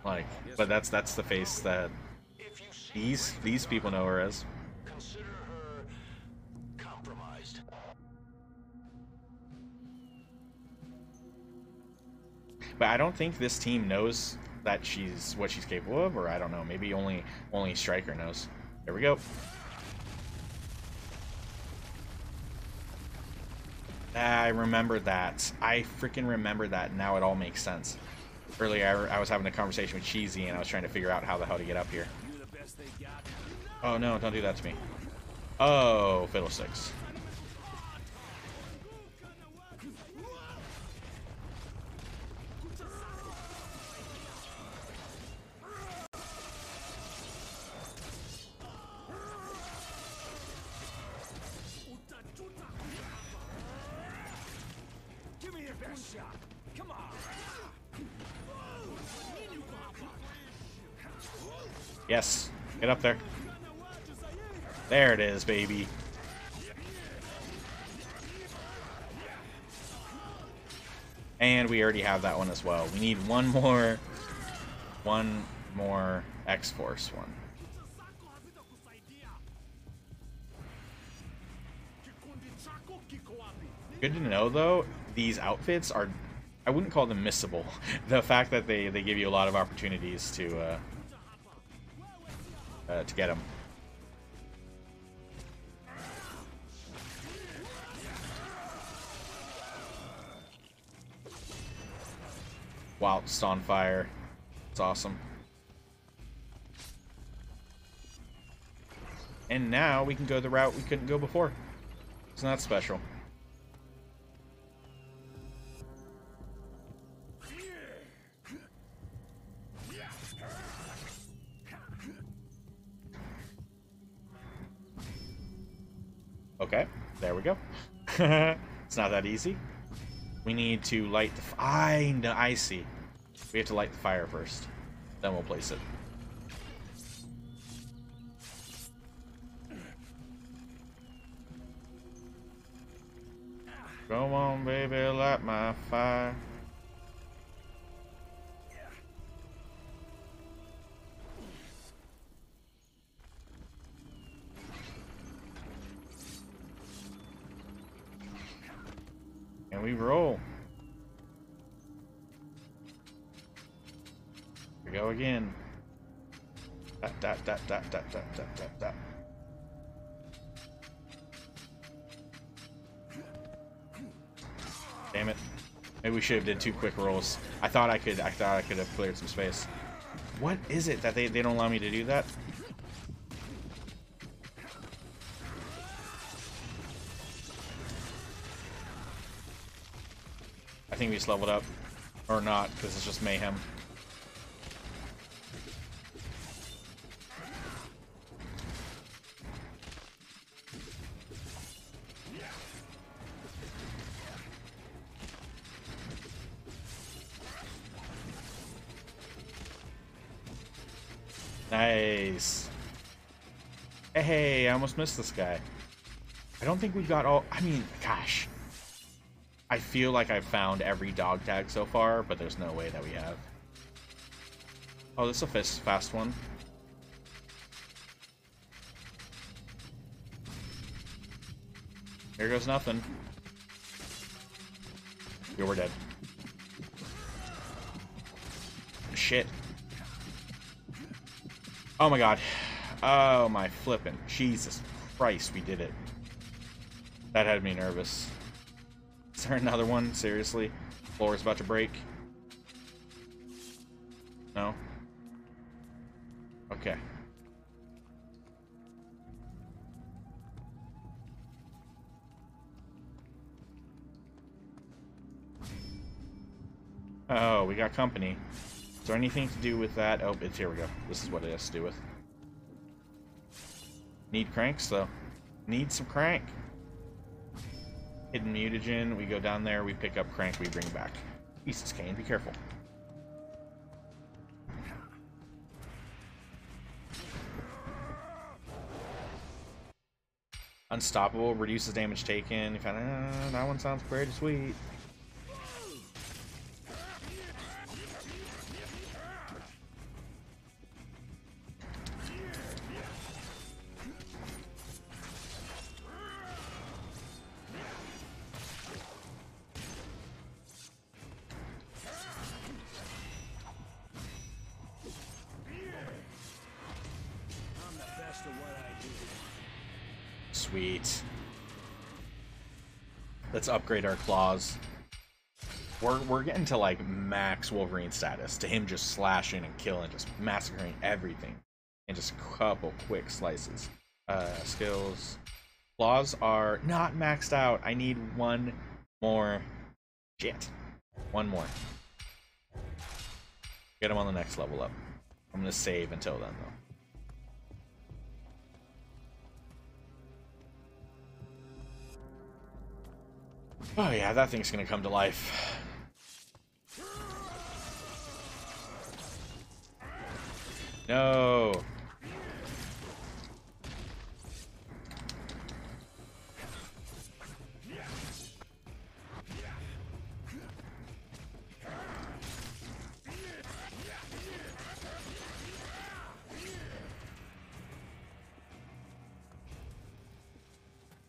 Like, but that's the face that these people know her as. Consider her compromised. But I don't think this team knows that she's what she's capable of, or I don't know. Maybe only Stryker knows. There we go. I remember that. I freaking remember that. Now it all makes sense. Earlier, I was having a conversation with Cheesy, and I was trying to figure out how the hell to get up here. Oh no! Don't do that to me. Oh, fiddlesticks. Give me your best shot. Come on. Yes, get up there. There it is, baby. And we already have that one as well. We need one more X-Force one. Good to know, though, these outfits are, I wouldn't call them missable. The fact that they give you a lot of opportunities to get them. Wow, it's on fire. It's awesome. And now we can go the route we couldn't go before. It's not special. Okay, there we go. It's not that easy. We need to light the I see. We have to light the fire first. Then we'll place it. Come on, baby, light my fire. And we roll. Here we go again. Dot. Damn it. Maybe we should have did 2 quick rolls. I thought I could have cleared some space. What is it that they don't allow me to do that? I think we just leveled up. Or not, because it's just mayhem. Nice. Hey, I almost missed this guy. I don't think we've got all... I mean, gosh. I feel like I've found every dog tag so far, but there's no way that we have. Oh, this is a fast one. Here goes nothing. Yeah, we're dead. Shit. Oh my god. Oh my flippin'. Jesus Christ, we did it. That had me nervous. Is there another one? Seriously? Floor is about to break. No? Okay. Oh, we got company. Is there anything to do with that? Oh, it's here we go. This is what it has to do with. Need cranks, though. Need some crank. Hidden mutagen. We go down there, we pick up crank, we bring back. Jesus, Kane, be careful. Unstoppable, reduces damage taken. That one sounds pretty sweet. Sweet. Let's upgrade our claws. We're getting to like max Wolverine status, to him just slashing and killing, just massacring everything in just a couple quick slices. Skills. Claws are not maxed out. I need one more. Shit. One more. Get him on the next level up. I'm gonna save until then though. Oh yeah, that thing's gonna come to life. No.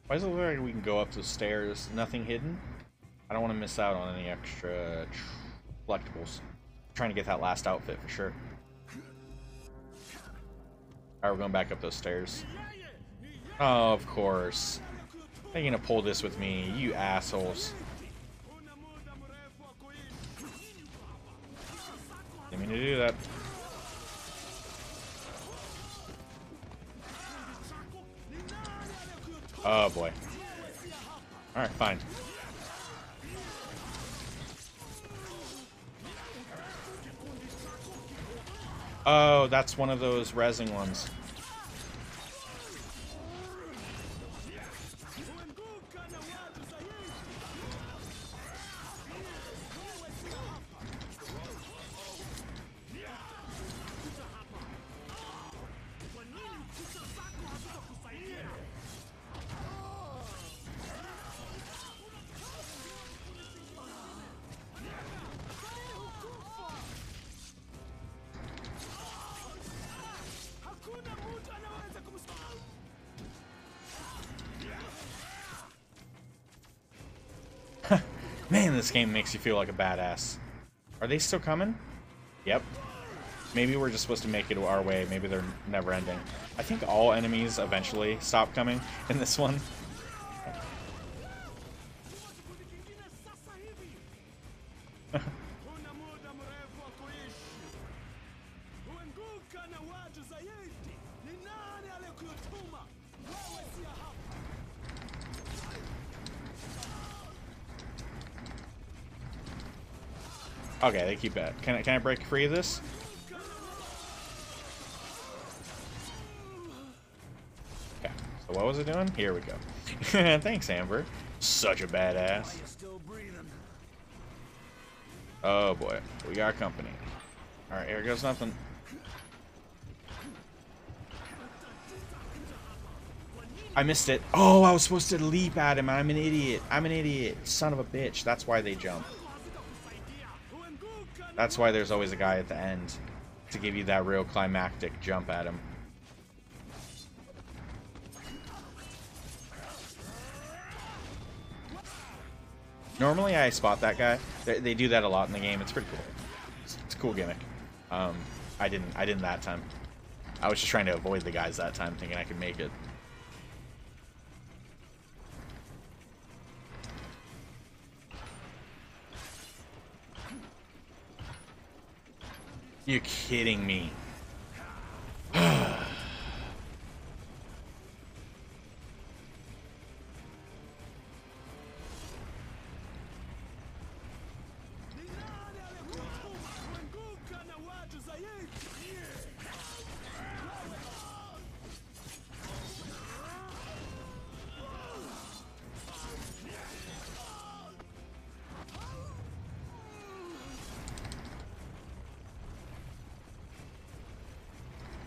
Why does it look like we can go up the stairs? Nothing hidden? I don't want to miss out on any extra collectibles. I'm trying to get that last outfit for sure. Alright, we're going back up those stairs. Oh, of course. How are you gonna pull this with me, you assholes? Didn't mean to do that. Oh boy. Alright, fine. Oh, that's one of those resin ones. Man, this game makes you feel like a badass. Are they still coming? Yep. Maybe we're just supposed to make it our way. Maybe they're never ending. I think all enemies eventually stop coming in this one. Okay, they keep it. Can I break free of this? Okay. So what was it doing? Here we go. Thanks, Amber. Such a badass. Oh boy, we got company. All right, here goes nothing. I missed it. Oh, I was supposed to leap at him. I'm an idiot. I'm an idiot. Son of a bitch. That's why they jump. That's why there's always a guy at the end to give you that real climactic jump at him. Normally I spot that guy. They do that a lot in the game. It's pretty cool. It's a cool gimmick. I didn't that time. I was just trying to avoid the guys that time, thinking I could make it. You're kidding me.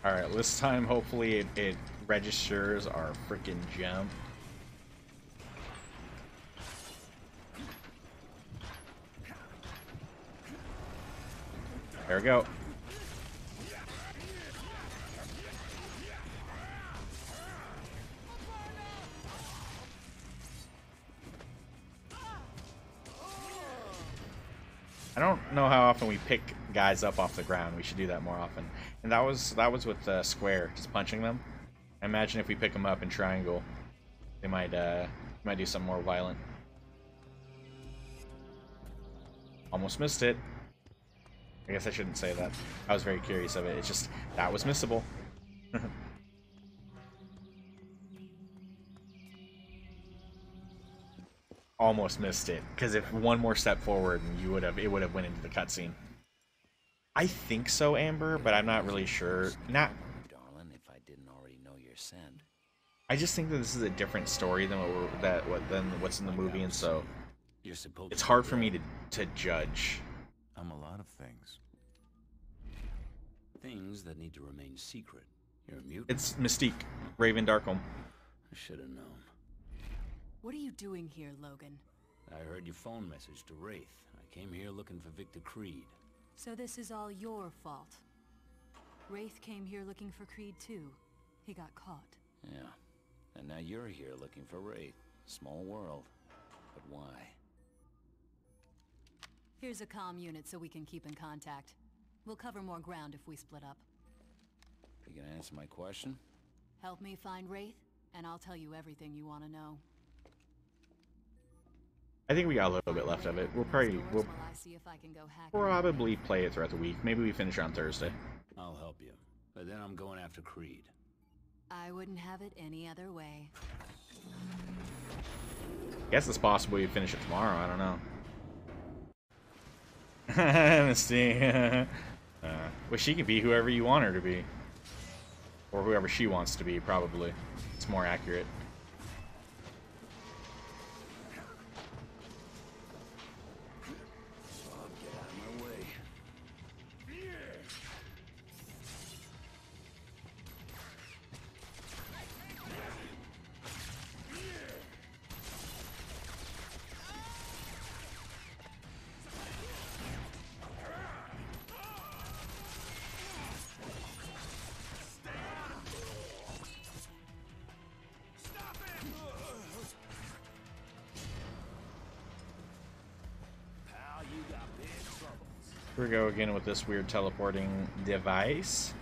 Alright, this time hopefully it registers our freaking jump. There we go. I don't know how often we pick guys up off the ground. We should do that more often. And that was with square, just punching them. I imagine if we pick them up in triangle, they might do something more violent. Almost missed it. I guess I shouldn't say that. I was very curious of it. It's just that was missable. Almost missed it, because if one more step forward, it would have went into the cutscene. I think so, Amber, but I'm not really sure. Not, Darling, if I didn't already know your scent. I just think that this is a different story than what's in the movie, and so You're supposed it's to hard be for me to judge. I'm a lot of things. things that need to remain secret. You're a mutant. It's Mystique, Raven Darkholm. I should have known. What are you doing here, Logan? I heard your phone message to Wraith. I came here looking for Victor Creed. So this is all your fault. Wraith came here looking for Creed too. He got caught. Yeah, And now you're here looking for Wraith. Small world. But why? Here's a comm unit so we can keep in contact. We'll cover more ground if we split up. You gonna answer my question? Help me find Wraith, and I'll tell you everything you want to know. I think we got a little bit left of it. We'll probably play it throughout the week. Maybe we finish on Thursday. I'll help you. But then I'm going after Creed. I wouldn't have it any other way. Guess it's possible we finish it tomorrow. I don't know. Let's see. Well, she can be whoever you want her to be. Or whoever she wants to be, probably. It's more accurate. Get out of my way. Here we go again with this weird teleporting device.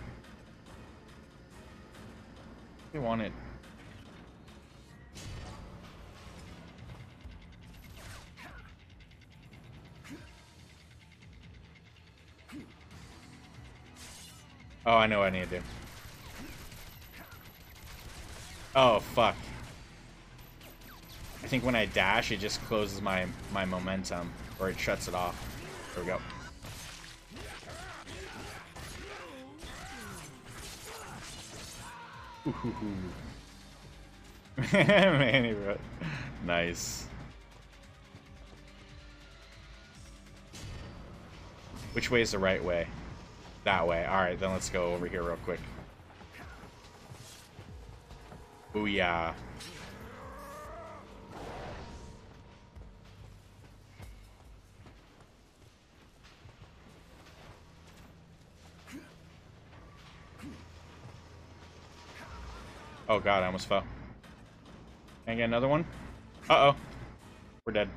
We want it. Oh, I know what I need to do. Oh, fuck. I think when I dash, it just closes my momentum, or it shuts it off. There we go. Man, he wrote. Nice. Which way is the right way? That way. Alright, then let's go over here real quick. Booyah. Oh god, I almost fell. Can I get another one? Uh-oh. We're dead.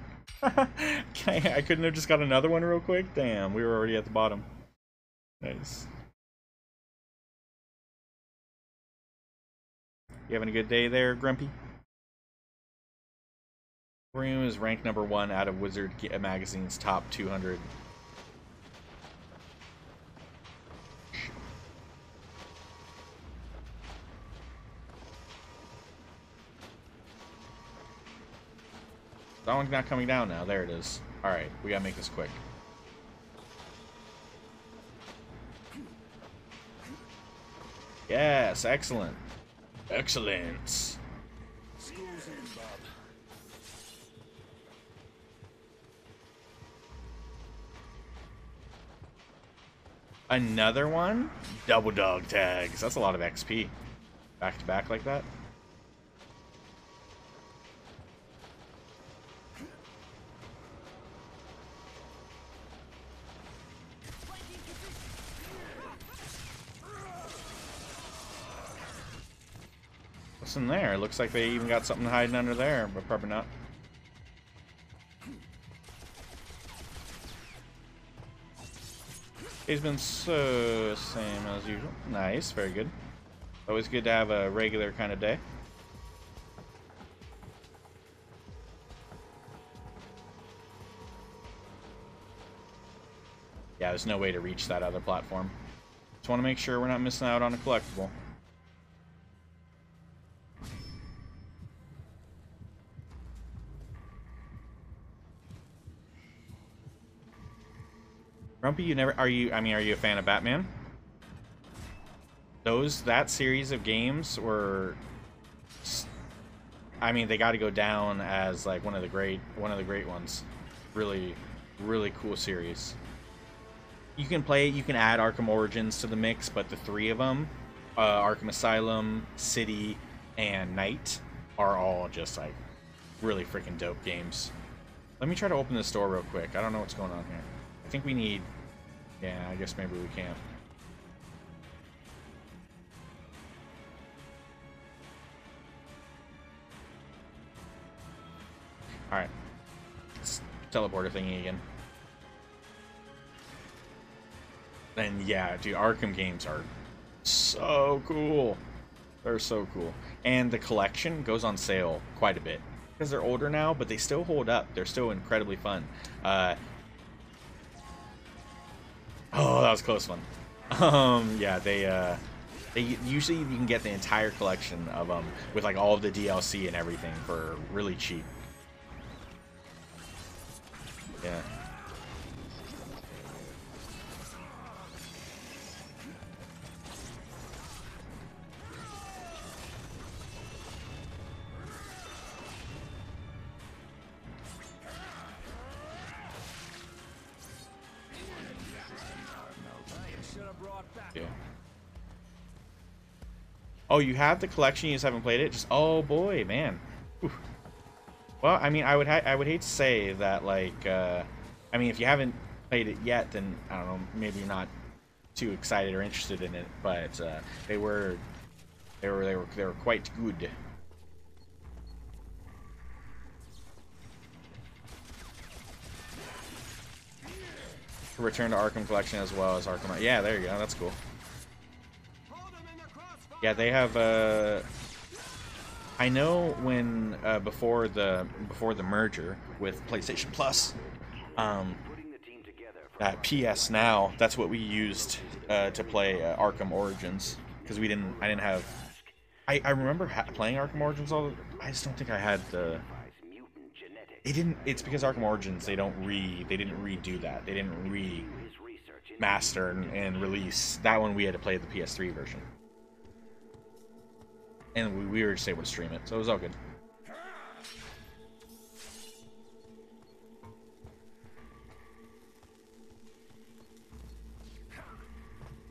I couldn't have just got another one real quick? Damn, we were already at the bottom. Nice. You having a good day there, Grumpy? Wolverine is ranked #1 out of Wizard Magazine's top 200. That one's not coming down now. There it is. Alright, we gotta make this quick. Yes, excellent. Excellent. School's in, Bob. Another one? Double dog tags. That's a lot of XP. Back to back like that. What's in there? Looks like they even got something hiding under there, but probably not. He's been so same as usual. Nice, very good. Always good to have a regular kind of day. Yeah, there's no way to reach that other platform. Just want to make sure we're not missing out on a collectible. Grumpy, you never are you a fan of Batman? That series of games were, I mean, they got to go down as like one of the great ones. Really cool series. You can play it, you can add Arkham Origins to the mix, but the three of them, Arkham Asylum, City, and Knight, are all just like really freaking dope games. Let me try to open this door real quick. I don't know what's going on here. I think we need... Yeah, I guess maybe we can. Alright. Teleporter thingy again. And yeah, dude, Arkham games are so cool. They're so cool. And the collection goes on sale quite a bit. Because they're older now, but they still hold up. They're still incredibly fun. Oh, that was a close one. Yeah, they usually you can get the entire collection of them with like all of the DLC and everything for really cheap. Yeah. Yeah. Oh, you have the collection, you just haven't played it? Just, oh boy, man. Whew. Well, I mean, I would hate to say that, like, I mean, if you haven't played it yet, then I don't know, maybe you're not too excited or interested in it. But they were quite good. Return to Arkham Collection as well as Arkham. Yeah, there you go. That's cool. Yeah, they have. I know when before the merger with PlayStation Plus, at PS Now, that's what we used to play Arkham Origins, because I didn't have. I remember playing Arkham Origins I just don't think I had the. It's because Arkham Origins they didn't redo that. They didn't remaster and release that one. We had to play the PS3 version, and we were just able to stream it, so it was all good.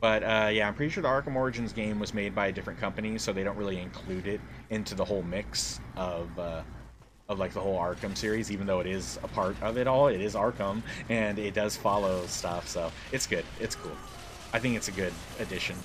But yeah, I'm pretty sure the Arkham Origins game was made by a different company, so they don't really include it into the whole mix of like the whole Arkham series, even though it is a part of it all. It is Arkham, and it does follow stuff, so it's good. It's cool. I think it's a good addition.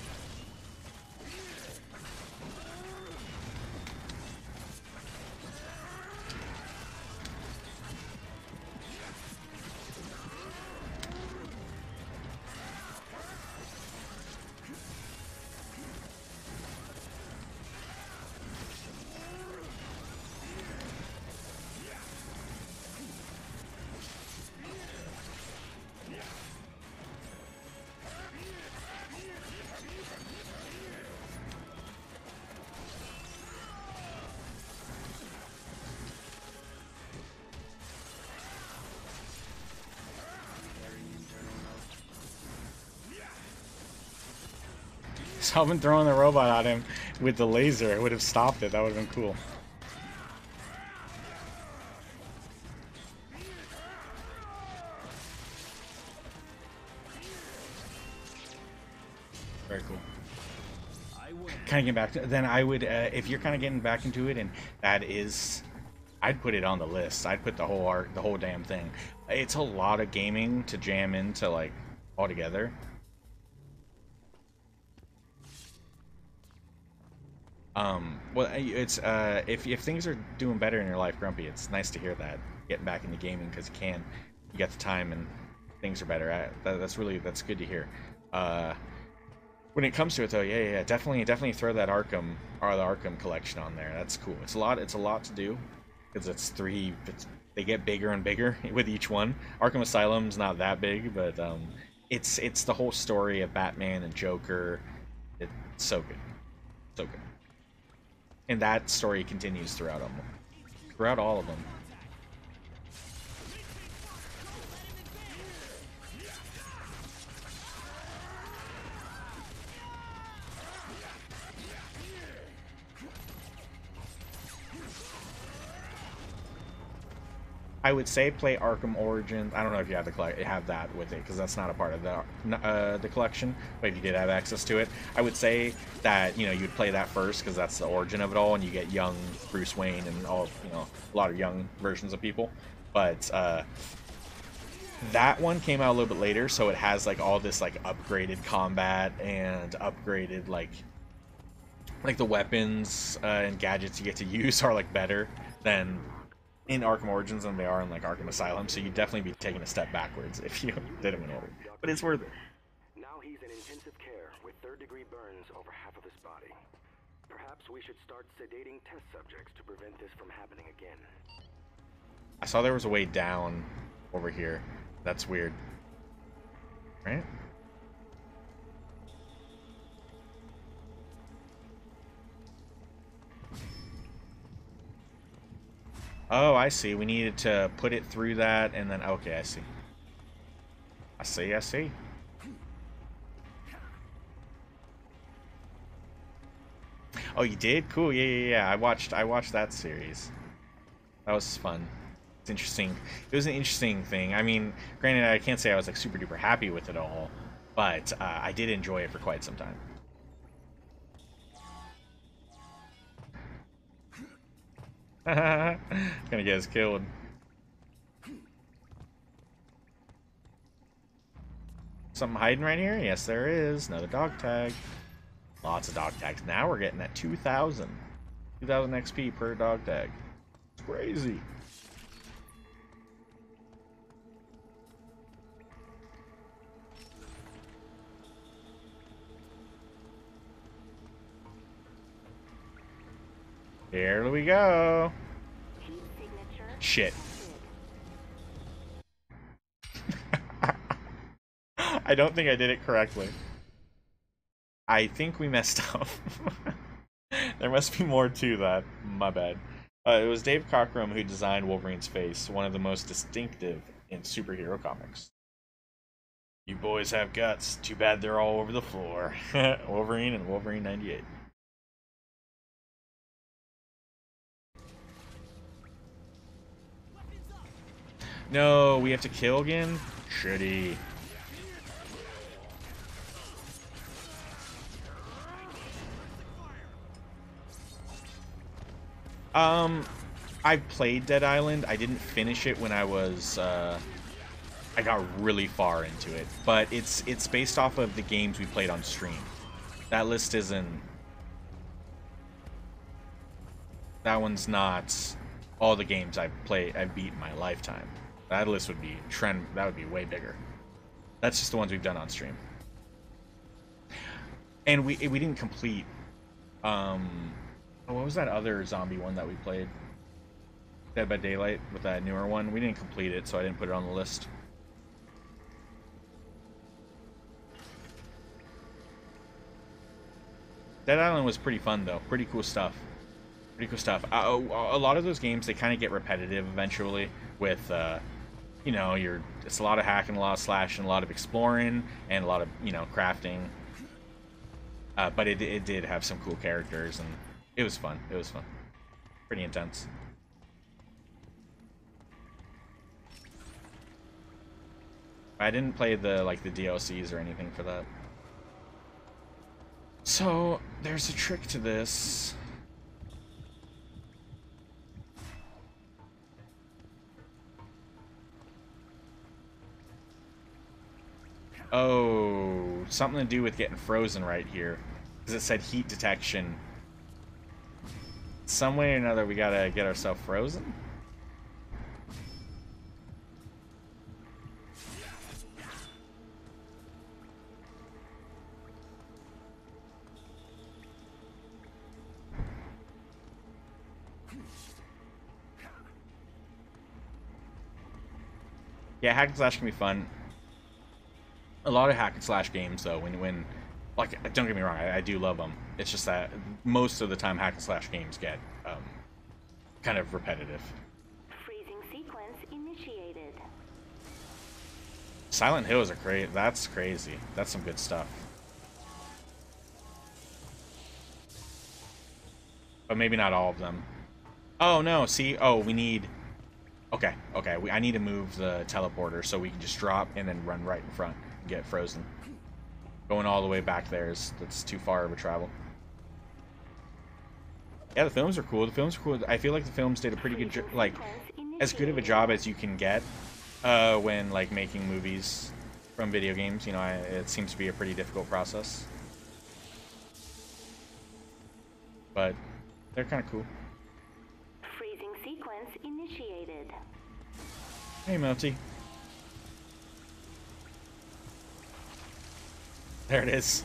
So I've been throwing the robot at him with the laser. It would have stopped it. That would have been cool. Very cool. Kind of getting back to then I would if you're kind of getting back into it, and that is, I'd put it on the list. I'd put the whole damn thing. It's a lot of gaming to jam into like all together. Well, it's if things are doing better in your life, Grumpy, it's nice to hear that getting back into gaming, because you got the time and things are better. That's good to hear. When it comes to it, though, yeah, definitely throw that Arkham or the Arkham collection on there. That's cool. It's a lot to do, because they get bigger and bigger with each one. Arkham Asylum's not that big, but it's the whole story of Batman and Joker. It's so good, so good. And that story continues throughout all of them. I would say play Arkham Origins. I don't know if you have that with it, because that's not a part of the collection. But if you did have access to it, I would say that you'd play that first, because that's the origin of it all, and you get young Bruce Wayne and all a lot of young versions of people. But that one came out a little bit later, so it has like all this like upgraded combat and upgraded like the weapons and gadgets you get to use are like better than in Arkham Origins than they are in like Arkham Asylum, so you'd definitely be taking a step backwards if you did them in order. But it's worth it. Now he's in intensive care with third-degree burns over half of his body. Perhaps we should start sedating test subjects to prevent this from happening again. I saw there was a way down over here. That's weird. Right? Oh, I see. We needed to put it through that and then... Okay, I see. I see. Oh, you did? Cool. Yeah. I watched that series. That was fun. It's interesting. It was an interesting thing. I mean, granted, I can't say I was like super duper happy with it all, but I did enjoy it for quite some time. Gonna get us killed. Something hiding right here? Yes, there is. Another dog tag. Lots of dog tags. Now we're getting at 2,000. 2,000 XP per dog tag. It's crazy. Here we go. Shit. I don't think I did it correctly. I think we messed up. There must be more to that. My bad. It was Dave Cockrum who designed Wolverine's face, one of the most distinctive in superhero comics. You boys have guts. Too bad they're all over the floor. Wolverine and Wolverine 98. No, we have to kill again? Shitty. I played Dead Island. I didn't finish it when I was, I got really far into it. But it's based off of the games we played on stream. That list isn't... That one's not all the games I've beat in my lifetime. That list would be that would be way bigger. That's just the ones we've done on stream. And we didn't complete what was that other zombie one that we played? Dead by Daylight, with that newer one. We didn't complete it, so I didn't put it on the list. Dead Island was pretty fun though. Pretty cool stuff. Pretty cool stuff. A lot of those games, they kind of get repetitive eventually with you know, it's a lot of hacking, a lot of slashing, a lot of exploring, and a lot of, you know, crafting. But it did have some cool characters, and it was fun. It was fun. Pretty intense. I didn't play the DLCs or anything for that. So there's a trick to this. Oh, something to do with getting frozen right here. Because it said heat detection. Some way or another, we gotta get ourselves frozen. Yeah, hack and slash can be fun. A lot of hack and slash games, though, when like, don't get me wrong, I do love them. It's just that most of the time hack and slash games get kind of repetitive. Freezing sequence initiated. Silent Hill is that's crazy. That's some good stuff. But maybe not all of them. Oh no, see, we need... Okay, I need to move the teleporter so we can just drop and then run right in front and get frozen. Going all the way back there that's too far of a travel. Yeah, the films are cool. The films are cool. I feel like the films did a pretty good job, like, as good of a job as you can get when, like, making movies from video games. You know, it seems to be a pretty difficult process. But they're kind of cool. Freezing sequence sequence initiated. Hey, Melty. There it is.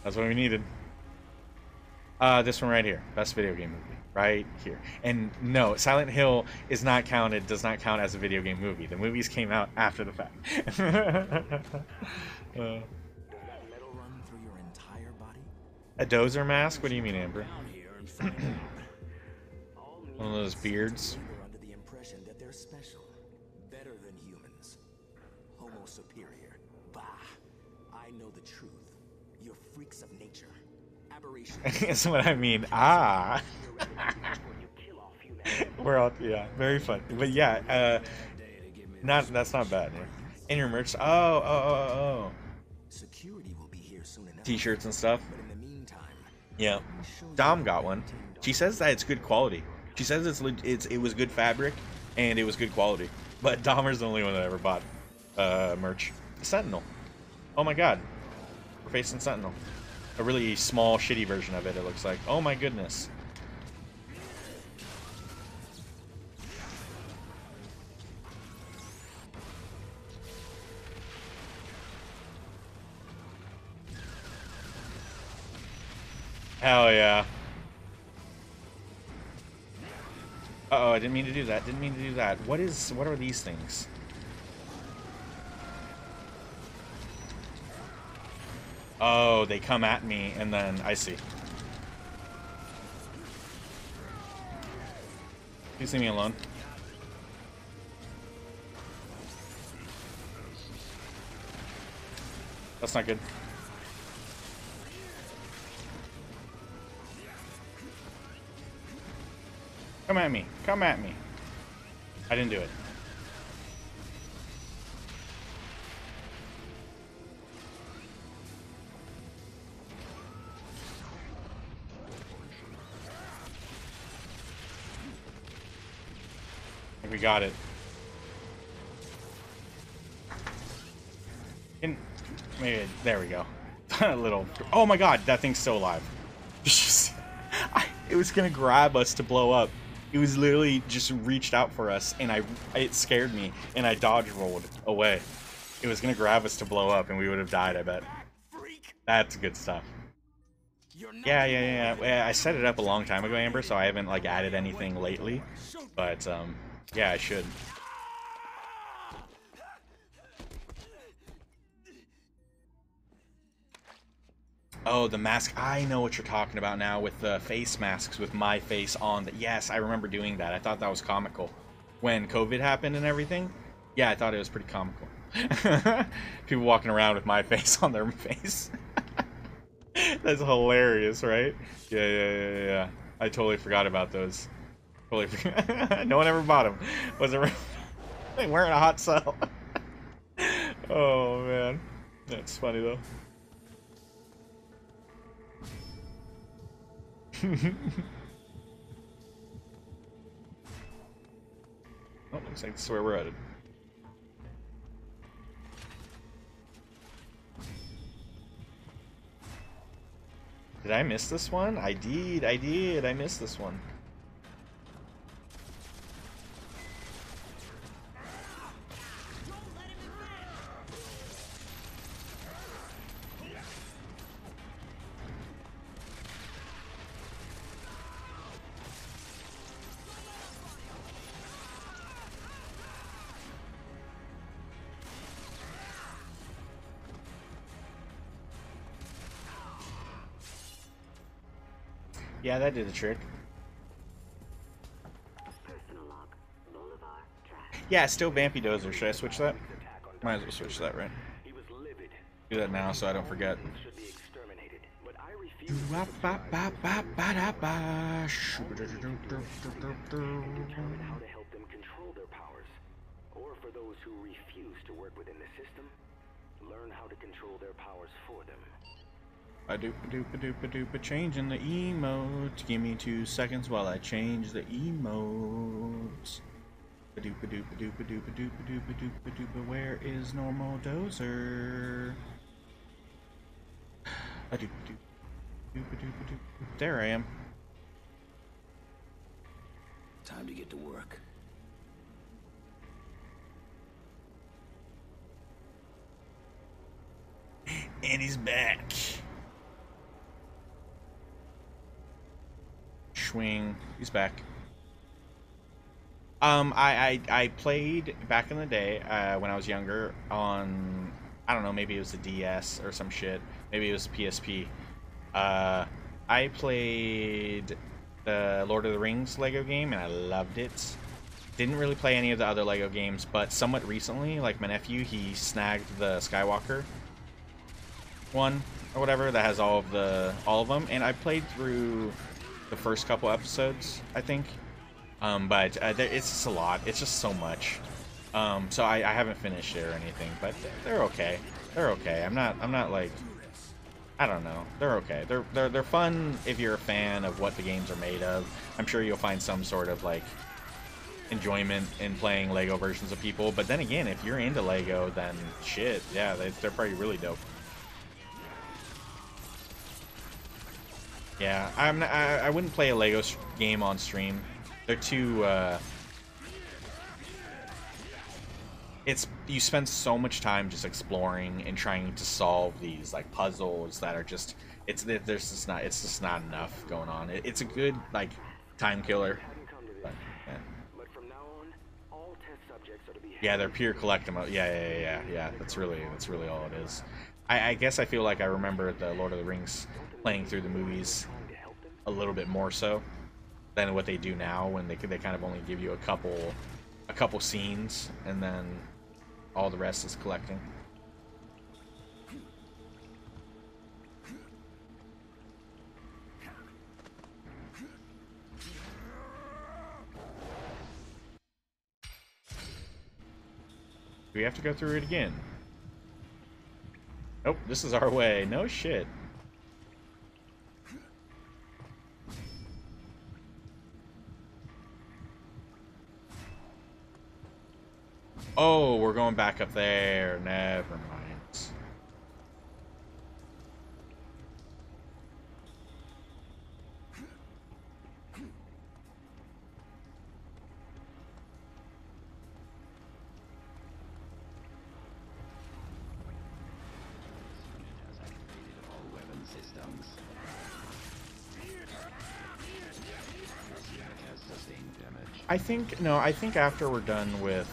That's what we needed. This one right here. Best video game movie. Right here. And no, Silent Hill is not counted, does not count as a video game movie. The movies came out after the fact. Does that metal run through your entire body? A dozer mask? What do you mean, Amber? Down here and find out. One of those beards. They're under the impression that they're special, better than humans, Homo superior. Bah! I know the truth. You're freaks of nature. That's what I mean. Ah. We're all, yeah, very fun. But yeah, that's not bad. Yeah. In your merch. Oh. Security will be here soon enough. T-shirts and stuff. But in the meantime, yeah. Dom got one. She says that it's good quality. She says it was good fabric and it was good quality. But Dahmer's the only one that ever bought merch. Sentinel. Oh my god. We're facing Sentinel. A really small, shitty version of it, it looks like. Oh my goodness. Hell yeah. Uh-oh, I didn't mean to do that. Didn't mean to do that. What are these things? Oh, they come at me, and then I see. Please leave me alone. That's not good. Come at me. Come at me. I didn't do it. We got it. Maybe, there we go. A little. Oh my god, that thing's still alive. It was gonna grab us to blow up. It was literally just reached out for us, and it scared me, and I dodge rolled away. It was gonna grab us to blow up, and we would have died, I bet. That's good stuff. Yeah. I set it up a long time ago, Amber, so I haven't like added anything lately. But yeah, I should. Oh, the mask. I know what you're talking about now with the face masks with my face on. Yes, I remember doing that. I thought that was comical. When COVID happened and everything, yeah, I thought it was pretty comical. People walking around with my face on their face. That's hilarious, right? Yeah. I totally forgot about those. Totally forgot. No one ever bought them. Was it wearing a hot cell? Oh, man. That's funny, though. Oh, looks like this is where we're headed. Did I miss this one? I did. I missed this one. Yeah, that did the trick. Yeah, still Vampy Dozer. Should I switch that? Might as well switch that, right? Do that now so I don't forget. Or for those who refuse to work within the system, learn how to control their powers for them. I doop-a-doop-a-doop-a-doop-a changing the emotes. Give me 2 seconds while I change the emotes. A-doop-a-doop-a-doop-a-doop-a-doop-a-doop-a-doop-a-doop-a. Where is normal Dozer? A-doop-a-doop-a-doop-a-doop-a-doop. There I am. Time to get to work. And he's back. Swing. He's back. I played back in the day when I was younger on, I don't know, maybe it was a DS or some shit. Maybe it was PSP. I played the Lord of the Rings Lego game and I loved it. Didn't really play any of the other Lego games, but somewhat recently, like my nephew, he snagged the Skywalker one or whatever that has all of them, and I played through the first couple episodes, I think. But it's just a lot. It's just so much. So I haven't finished it or anything, but they're okay. They're okay. I'm not like, I don't know. They're okay. They're fun if you're a fan of what the games are made of. I'm sure you'll find some sort of like enjoyment in playing Lego versions of people. But then again, if you're into Lego, then shit, yeah, they're probably really dope. Yeah, I wouldn't play a Lego game on stream. They're too, you spend so much time just exploring and trying to solve these like puzzles that are just, it's just not enough going on. It's a good like time killer. But, yeah. Yeah, they're pure collectible. Yeah. That's really all it is. I guess I feel like I remember the Lord of the Rings playing through the movies a little bit more so than what they do now, when they kind of only give you a couple scenes and then all the rest is collecting. Do we have to go through it again? Nope, this is our way. No shit. Oh, we're going back up there. Never mind. I think after we're done with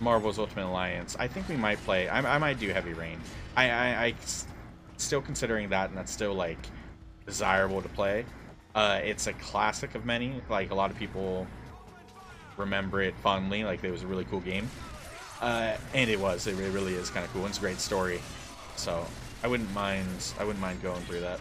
Marvel's Ultimate Alliance, I think we might play. I might do Heavy Rain. I still considering that, and that's still like desirable to play. It's a classic of many. Like a lot of people remember it fondly. Like it was a really cool game, and it was. It really is kind of cool. It's a great story. So I wouldn't mind going through that.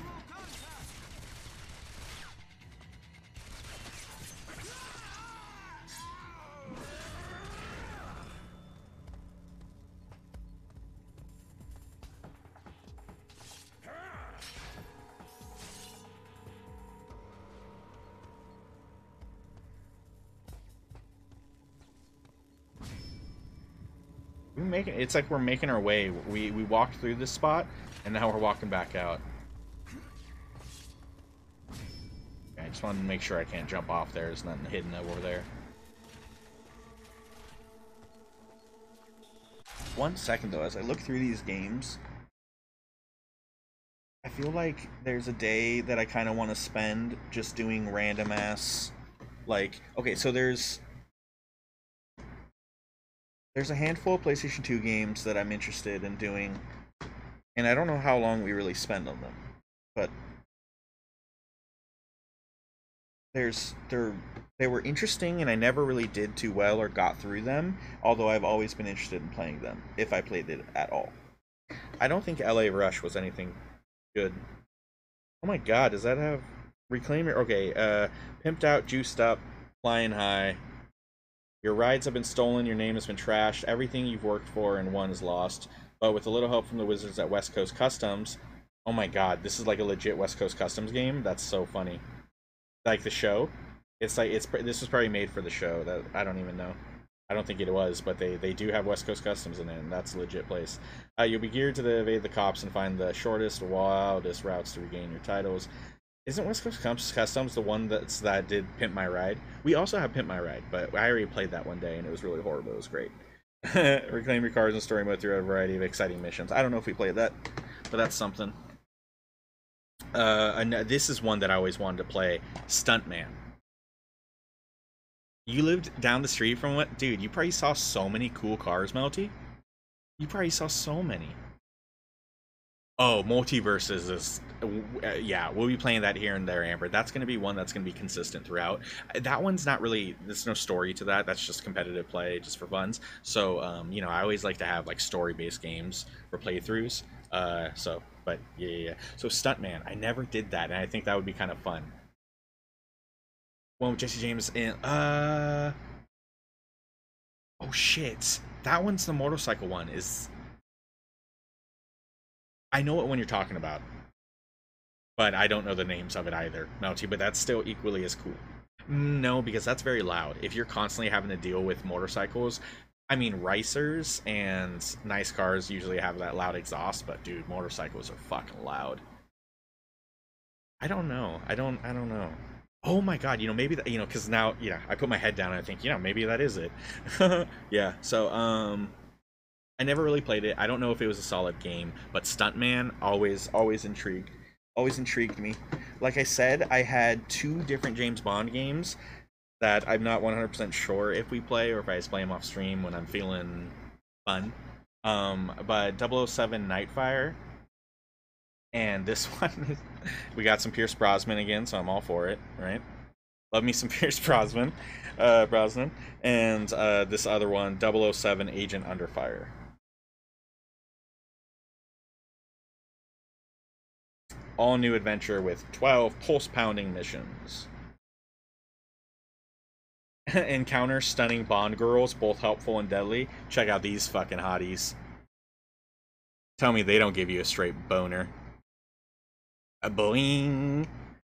It's like we're making our way. We walked through this spot, and now we're walking back out. Okay, I just wanted to make sure I can't jump off there. There's nothing hidden over there. 1 second though, as I look through these games, I feel like there's a day that I kind of want to spend just doing random ass, like, okay, so there's a handful of PlayStation 2 games that I'm interested in doing, and I don't know how long we really spend on them, but they were interesting, and I never really did too well or got through them, although I've always been interested in playing them, if I played it at all. I don't think LA Rush was anything good. Oh my god, does that have Reclaim Your... Okay, Pimped Out, Juiced Up, Flying High. Your rides have been stolen, your name has been trashed, everything you've worked for and won is lost. But with a little help from the wizards at West Coast Customs... Oh my god, this is like a legit West Coast Customs game? That's so funny. Like the show? It's like, this was probably made for the show. That I don't even know. I don't think it was, but they do have West Coast Customs in it, and that's a legit place. You'll be geared to evade the cops and find the shortest, wildest routes to regain your titles. Isn't West Coast Customs the one that did Pimp My Ride? We also have Pimp My Ride, but I already played that one day and it was really horrible. It was great. Reclaim your cars in story mode through a variety of exciting missions. I don't know if we played that, but that's something. And this is one that I always wanted to play. Stuntman. You lived down the street from what? Dude, you probably saw so many cool cars, Melty. You probably saw so many. Oh, Multiverses is... yeah, we'll be playing that here and there, Amber. That's going to be one that's going to be consistent throughout. That one's not really... There's no story to that. That's just competitive play, just for funs. So, you know, I always like to have, like, story-based games for playthroughs. But, yeah. So, Stuntman. I never did that, and I think that would be kind of fun. One with Jesse James in... Oh, shit. That one's the motorcycle one. I know what one you're talking about, but I don't know the names of it either, Melty, but that's still equally as cool. No, because that's very loud. If you're constantly having to deal with motorcycles, I mean, racers and nice cars usually have that loud exhaust, but dude, motorcycles are fucking loud. I don't know. I don't know. Oh my god, you know, maybe that, you know, because now, yeah, I put my head down and I think, you know, maybe that is it. Yeah, so, I never really played it. I don't know if it was a solid game, but Stuntman always intrigued me. Like I said, I had 2 different James Bond games that I'm not 100% sure if we play or if I just play them off stream when I'm feeling fun. But 007 Nightfire and this one, we got some Pierce Brosnan again, so I'm all for it, right? Love me some Pierce Brosnan, and this other one, 007 Agent Under Fire. All new adventure with 12 pulse-pounding missions. Encounter stunning Bond girls, both helpful and deadly. Check out these fucking hotties. Tell me they don't give you a straight boner. A boing.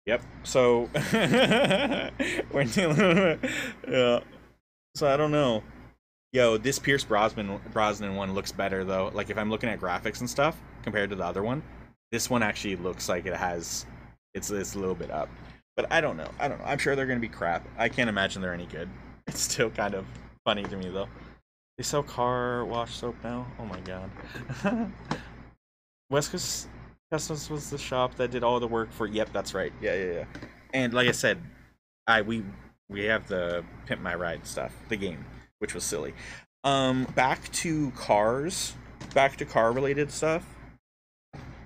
Yep. So we're dealing with, yeah. So I don't know. Yo, this Pierce Brosnan one looks better though. Like if I'm looking at graphics and stuff compared to the other one. This one actually looks like it's a little bit up. But I don't know. I'm sure they're going to be crap. I can't imagine they're any good. It's still kind of funny to me, though. They sell car wash soap now? Oh, my God. West Coast Customs was the shop that did all the work for... Yep, that's right. Yeah. And like I said, we have the Pimp My Ride stuff, the game, which was silly. Back to cars. Back to car-related stuff.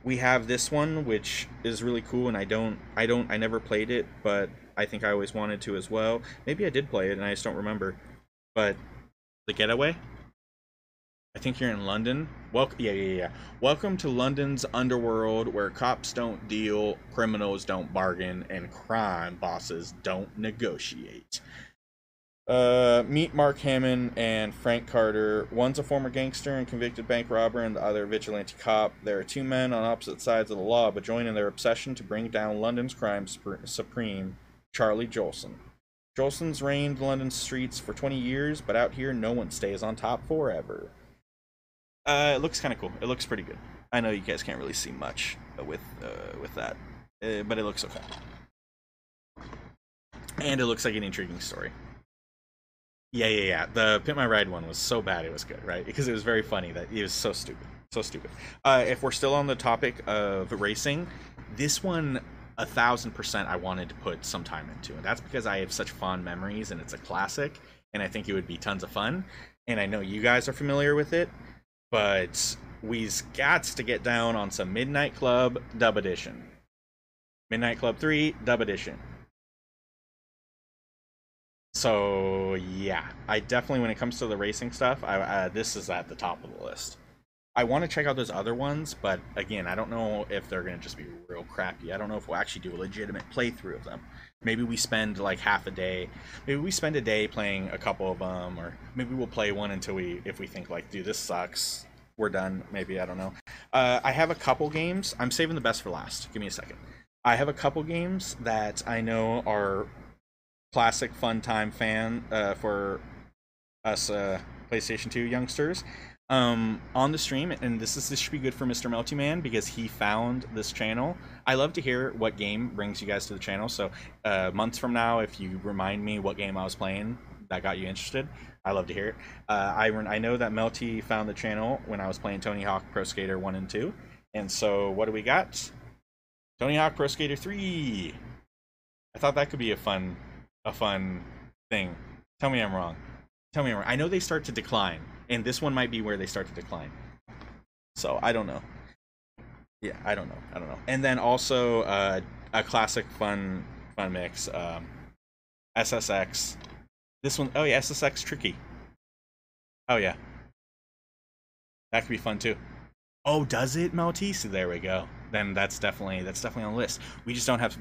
We have this one, which is really cool, and I never played it, but I think I always wanted to as well. Maybe I did play it, and I just don't remember. But The Getaway? I think you're in London. Yeah. Welcome to London's underworld, where cops don't deal, criminals don't bargain, and crime bosses don't negotiate. Meet Mark Hammond and Frank Carter. One's a former gangster and convicted bank robber, and the other a vigilante cop. There are 2 men on opposite sides of the law, but join in their obsession to bring down London's crime supreme, Charlie Jolson. Jolson's reigned London's streets for 20 years, but out here no one stays on top forever. It looks kind of cool. It looks pretty good. I know you guys can't really see much with that, but it looks okay. And it looks like an intriguing story. Yeah. The Pimp My Ride one was so bad it was good, right? Because it was very funny that it was so stupid. If we're still on the topic of racing, this one 1000% I wanted to put some time into, and that's because I have such fond memories and it's a classic, and I think it would be tons of fun. And I know you guys are familiar with it, but we's got to get down on some Midnight Club Dub Edition. Midnight Club 3 Dub Edition. So yeah, I definitely, when it comes to the racing stuff, this is at the top of the list. I want to check out those other ones, but again, I don't know if they're going to just be real crappy. I don't know if we'll actually do a legitimate playthrough of them. Maybe we spend like half a day. Maybe we spend a day playing a couple of them, or maybe we'll play one until if we think like, dude, this sucks, we're done. Maybe, I don't know. I have a couple games. I'm saving the best for last. Give me a second. I have a couple games that I know are classic fun time for us PlayStation 2 youngsters. on the stream, and this should be good for Mr. Melty Man because he found this channel. I love to hear what game brings you guys to the channel. So months from now, if you remind me what game I was playing that got you interested, I love to hear it. I know that Melty found the channel when I was playing Tony Hawk Pro Skater 1 and 2. And so what do we got? Tony Hawk Pro Skater 3. I thought that could be a fun thing. Tell me I'm wrong. Tell me I'm wrong. I know they start to decline, and this one might be where they start to decline. So I don't know. Yeah, I don't know. And then also a classic fun mix. SSX. This one, oh yeah, SSX Tricky. Oh yeah. That could be fun too. Oh, does it, Melty? So there we go. Then that's definitely on the list. We just don't have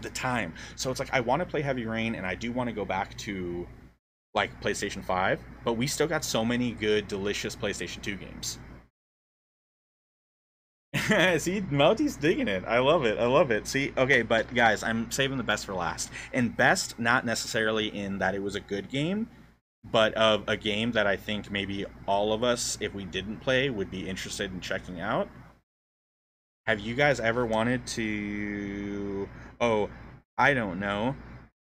the time. So it's like I want to play Heavy Rain, and I do want to go back to like PlayStation 5, but we still got so many good, delicious PlayStation 2 games. See, Melty's digging it. I love it. See, okay, but guys, I'm saving the best for last. And best, not necessarily in that it was a good game, but of a game that I think maybe all of us, if we didn't play, would be interested in checking out. Have you guys ever wanted to, oh, I don't know,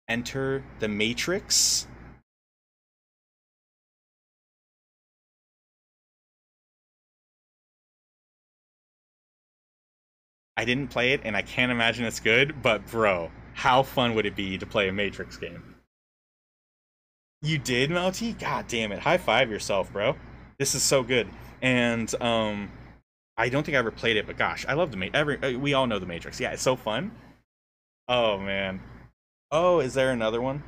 enter the Matrix? I didn't play it, and I can't imagine it's good, but bro, how fun would it be to play a Matrix game? You did, Melty? God damn it. High five yourself, bro. This is so good. And, I don't think I ever played it, but gosh, I love the Matrix. We all know the Matrix. Yeah, it's so fun. Oh, man. Oh, is there another one?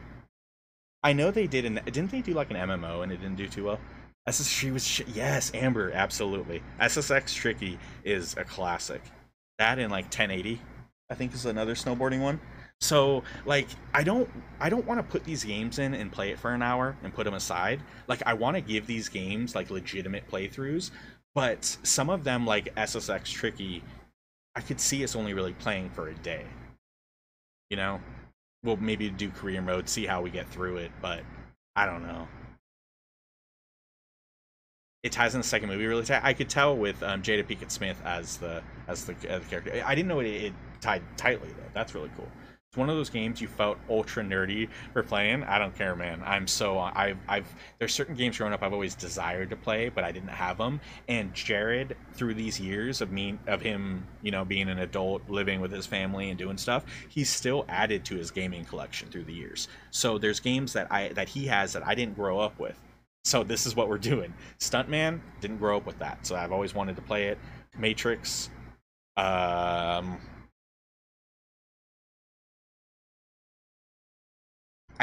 I know they did, didn't they do like an MMO and it didn't do too well? Yes, Amber, absolutely. SSX Tricky is a classic. That in like 1080, I think is another snowboarding one. So like I don't want to put these games in and play it for an hour and put them aside. Like I want to give these games like legitimate playthroughs, but some of them like SSX Tricky, I could see us only really playing for a day. You know, we'll maybe do career mode, see how we get through it, but I don't know. It ties in the second movie really tight. I could tell with Jada Pinkett Smith as the character. I didn't know it tied tightly though. That's really cool. It's one of those games you felt ultra nerdy for playing. I don't care, man. There's certain games growing up I've always desired to play, but I didn't have them. And Jared, through these years of him, you know, being an adult, living with his family and doing stuff, he's still added to his gaming collection through the years. So there's games that he has that I didn't grow up with. So this is what we're doing. Stuntman, didn't grow up with that, so I've always wanted to play it. Matrix, I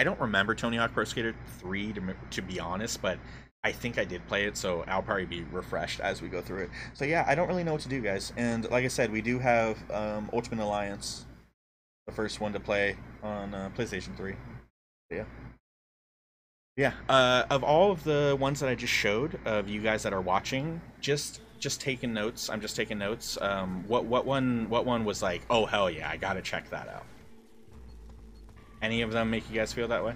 don't remember Tony Hawk Pro Skater 3 to be honest, but I think I did play it, so I'll probably be refreshed as we go through it. So yeah, I don't really know what to do, guys. And like I said, we do have Ultimate Alliance, the first one to play on PlayStation 3. So, yeah. Yeah, of all of the ones that I just showed, of you guys that are watching, just taking notes. I'm just taking notes. What one was like, oh hell yeah, I gotta check that out. Any of them make you guys feel that way?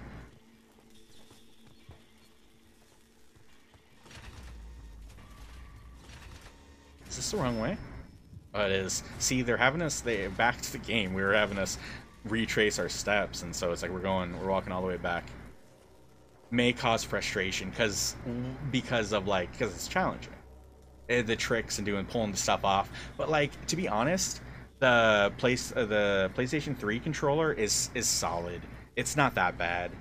Is this the wrong way? Oh, it is. See, they're having us. Back to the game. We were having us retrace our steps, and so it's like we're walking all the way back. May cause frustration because it's challenging, the tricks and pulling the stuff off. But like, to be honest, the PlayStation 3 controller is solid. It's not that bad.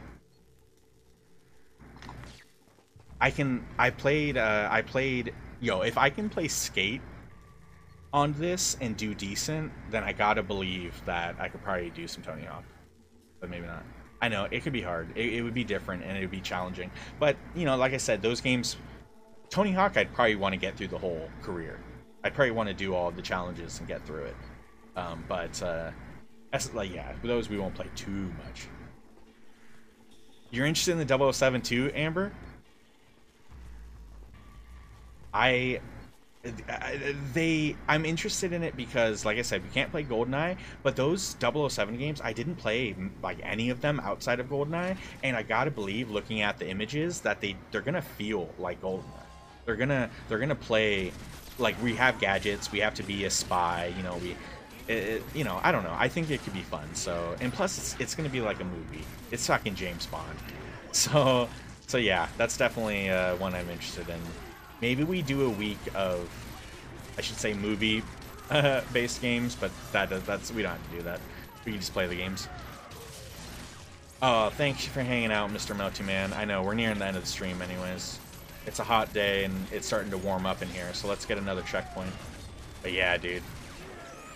I played if I can play Skate on this and do decent, then I gotta believe that I could probably do some Tony Hawk, but maybe not. I know, it could be hard. It would be different, and it would be challenging. But, you know, like I said, those games... Tony Hawk, I'd probably want to get through the whole career. I'd probably want to do all the challenges and get through it. Yeah, those we won't play too much. You're interested in the 007 too, Amber? I'm interested in it because, like I said, we can't play GoldenEye, but those 007 games, I didn't play like any of them outside of GoldenEye, and I gotta believe, looking at the images, that they're gonna feel like GoldenEye. they're gonna play like we have gadgets. We have to be a spy. You know, you know, I don't know. I think it could be fun. So, and plus it's gonna be like a movie. It's fucking James Bond. So yeah, that's definitely one I'm interested in. Maybe we do a week of, I should say, movie based games, but that's we don't have to do that. We can just play the games. Oh, thanks for hanging out, Mr. Melty Man. I know we're nearing the end of the stream, anyways. It's a hot day and it's starting to warm up in here, so let's get another checkpoint. But yeah, dude.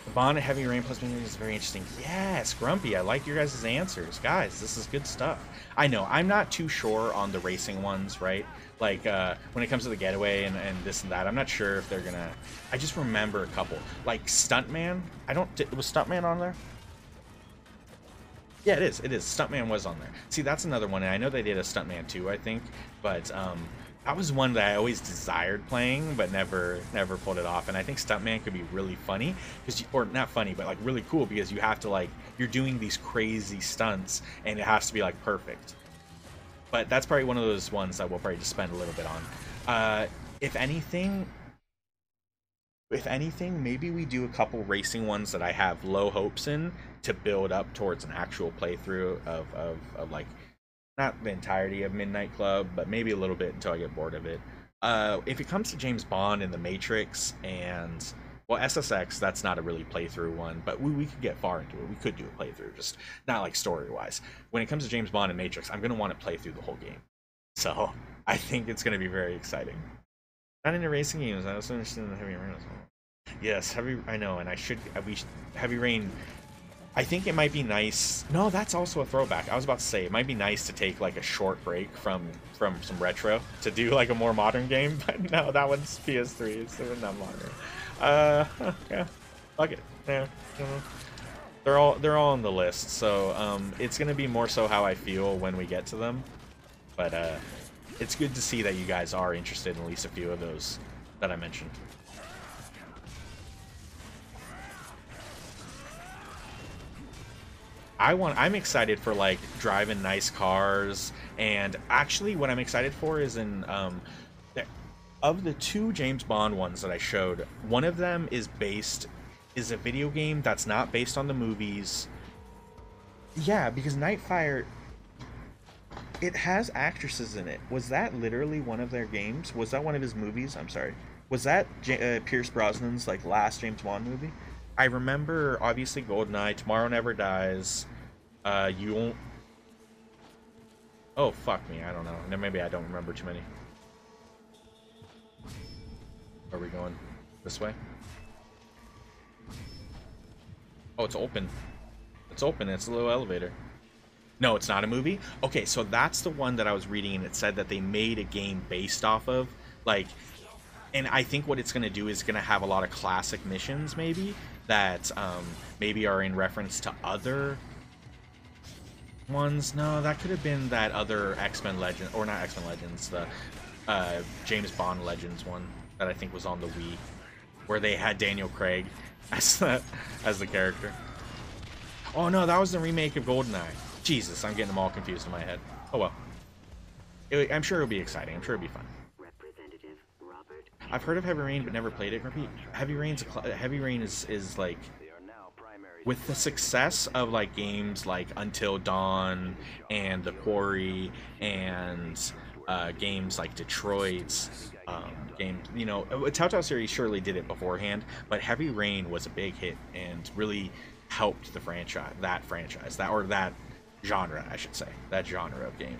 The Bond Heavy Rain plus Minions is very interesting. Yes, Grumpy, I like your guys' answers. Guys, this is good stuff. I know, I'm not too sure on the racing ones, right? Like, when it comes to the Getaway and this and that, I'm not sure if they're gonna... I just remember a couple. Like, Stuntman? Was Stuntman on there? Yeah, it is. Stuntman was on there. See, that's another one, and I know they did a Stuntman 2, I think, but, that was one that I always desired playing, but never pulled it off. And I think Stuntman could be really funny, or not funny, but like really cool, because you have to like, you're doing these crazy stunts, and it has to be like perfect. But that's probably one of those ones that we'll probably just spend a little bit on. If anything, maybe we do a couple racing ones that I have low hopes in to build up towards an actual playthrough of like, not the entirety of Midnight Club, but maybe a little bit until I get bored of it. If it comes to James Bond and The Matrix and, well, SSX, that's not a really playthrough one, but we could get far into it. We could do a playthrough, just not like story-wise. When it comes to James Bond and Matrix, I'm going to want to play through the whole game. So I think it's going to be very exciting. Not into racing games. I was interested in the Heavy Rain as well. Yes, I know, and Heavy Rain... I think it might be nice. No, that's also a throwback. I was about to say it might be nice to take like a short break from some retro to do like a more modern game, but no, that one's PS3. It's not modern. Yeah, fuck it. Yeah, they're all on the list. So it's gonna be more so how I feel when we get to them. But it's good to see that you guys are interested in at least a few of those that I mentioned. I'm excited for like driving nice cars, and actually what I'm excited for is of the two James Bond ones that I showed, one of them is a video game that's not based on the movies. Yeah, because Nightfire, it has actresses in it. Was that literally one of their games? Was that one of his movies? I'm sorry. Was that Pierce Brosnan's like last James Bond movie? I remember, obviously, GoldenEye, Tomorrow Never Dies, you won't... Oh, fuck me, I don't know. Maybe I don't remember too many. Are we going this way? Oh, it's open. It's open, it's a little elevator. No, it's not a movie? Okay, so that's the one that I was reading, and it said that they made a game based off of, like... And I think what it's going to do is going to have a lot of classic missions, maybe, that maybe are in reference to other ones. No, that could have been that other X-Men Legend, or not X-Men Legends, the James Bond Legends one that I think was on the Wii, where they had Daniel Craig as the character. Oh no, that was the remake of GoldenEye. Jesus, I'm getting them all confused in my head. Oh well. I'm sure it'll be exciting. I'm sure it'll be fun. I've heard of Heavy Rain, but never played it. Heavy Rain is like, with the success of like games like Until Dawn and The Quarry and games like Detroit's you know, Telltale series surely did it beforehand, but Heavy Rain was a big hit and really helped the franchise, that genre, I should say, that genre of game.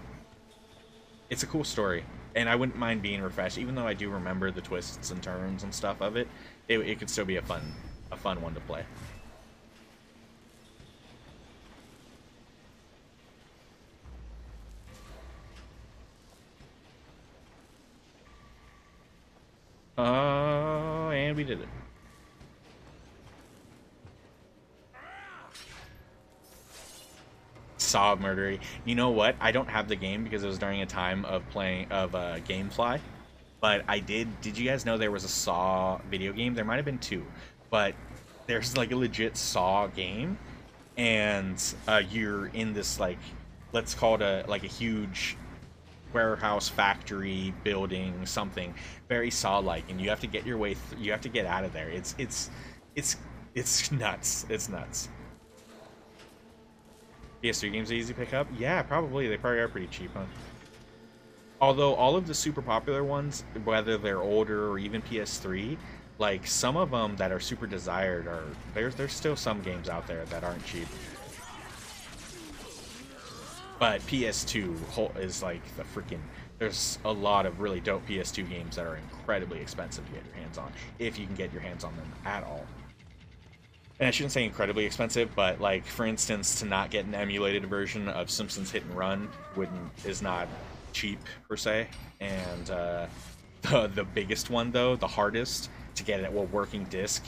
It's a cool story, and I wouldn't mind being refreshed, even though I do remember the twists and turns and stuff of it. It could still be a fun one to play. Oh, and we did it. Saw Murdery. You know what? I don't have the game because it was during a time of playing GameFly, but I did you guys know there was a Saw video game? There might have been two, but there's like a legit Saw game, and you're in this, like, let's call it a huge warehouse, factory, building, something very Saw-like, and you have to get your way. You have to get out of there. It's nuts. It's nuts. PS3 games are easy to pick up? Yeah, probably. They probably are pretty cheap, huh? Although all of the super popular ones, whether they're older or even PS3, like some of them that are super desired are there's still some games out there that aren't cheap. But PS2 is like the freaking. There's a lot of really dope PS2 games that are incredibly expensive to get your hands on, if you can get your hands on them at all. And I shouldn't say incredibly expensive, but like for instance, to not get an emulated version of Simpsons Hit and Run is not cheap per se. And the biggest one though, the hardest to get it a working disc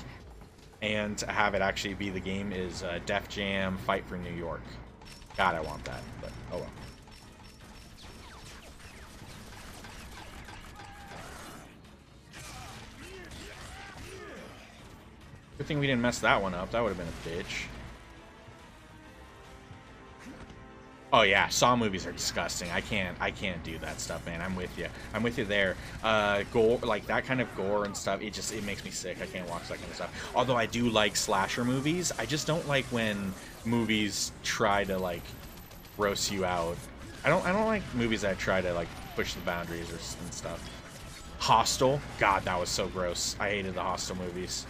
and to have it actually be the game is Def Jam Fight for New York. God, I want that, but oh well. Good thing we didn't mess that one up. That would have been a bitch. Oh yeah, Saw movies are disgusting. I can't do that stuff, man. I'm with you. I'm with you there. Gore, like that kind of gore and stuff, it makes me sick. I can't watch that kind of stuff. Although I do like slasher movies, I just don't like when movies try to like gross you out. I don't like movies that try to like push the boundaries and stuff. Hostel, God, that was so gross. I hated the Hostel movies.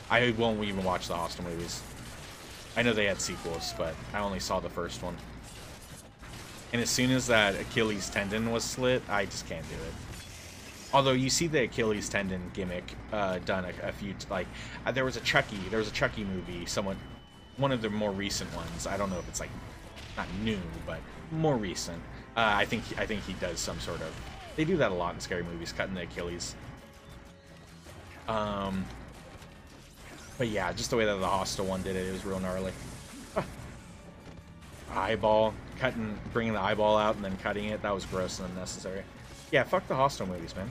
I won't even watch the Hostel movies. I know they had sequels, but I only saw the first one. And as soon as that Achilles tendon was slit, I just can't do it. Although you see the Achilles tendon gimmick done a few, like there was a Chucky movie, one of the more recent ones. I don't know if it's like not new, but more recent. I think he does some sort of. They do that a lot in scary movies, cutting the Achilles. But yeah, just the way that the Hostel one did it, it was real gnarly. Eyeball, bringing the eyeball out and then cutting it, that was gross and unnecessary. Yeah, fuck the Hostel movies, man.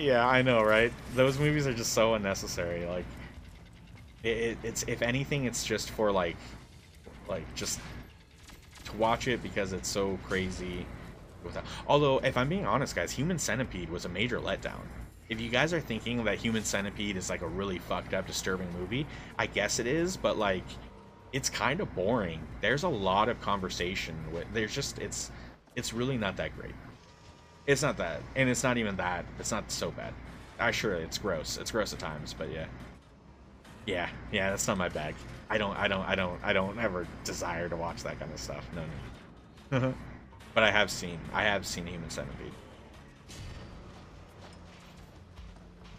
Yeah, I know, right? Those movies are just so unnecessary. Like, it's if anything, it's just for like just to watch it because it's so crazy. Although, if I'm being honest, guys, Human Centipede was a major letdown. If you guys are thinking that Human Centipede is like a really fucked up, disturbing movie, I guess it is, but like, it's kind of boring. There's a lot of conversation with. It's really not that great. It's not that, and it's not even that. It's not so bad. Sure, it's gross. It's gross at times, but yeah. That's not my bag. I don't ever desire to watch that kind of stuff. No. But I have seen Human Centipede.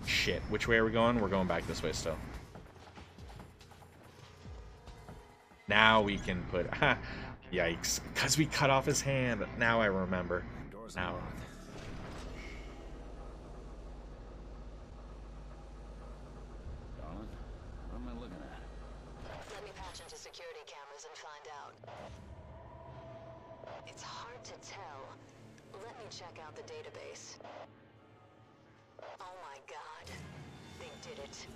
Shit, which way are we going? We're going back this way still. Now we can put... Yikes. Because we cut off his hand. Now I remember. Now. Darling, what am I looking at? Let me patch into security cameras and find out. It's hard to tell. Let me check out the database. Oh my god. They did it.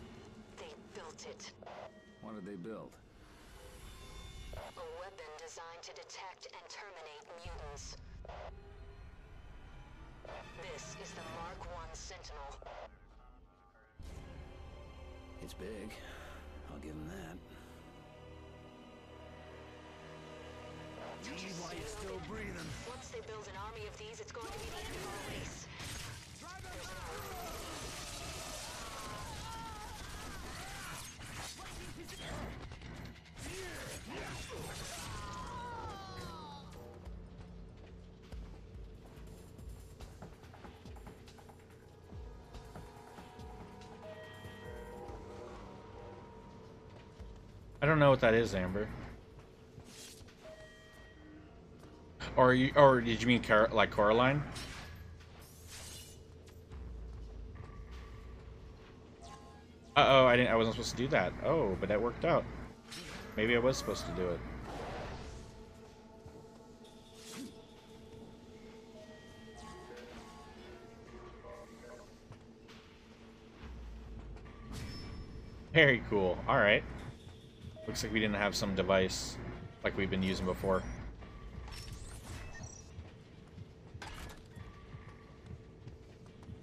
They built it. What did they build? A weapon designed to detect and terminate mutants. This is the Mark I Sentinel. It's big. I'll give him that. Why you're still breathing. Once they build an army of these, it's going to be the end of our race. There's no I don't know what that is, Amber. Or did you mean like Coraline? Uh-oh, I wasn't supposed to do that. Oh, but that worked out. Maybe I was supposed to do it. Very cool. All right. Looks like we didn't have some device like we've been using before.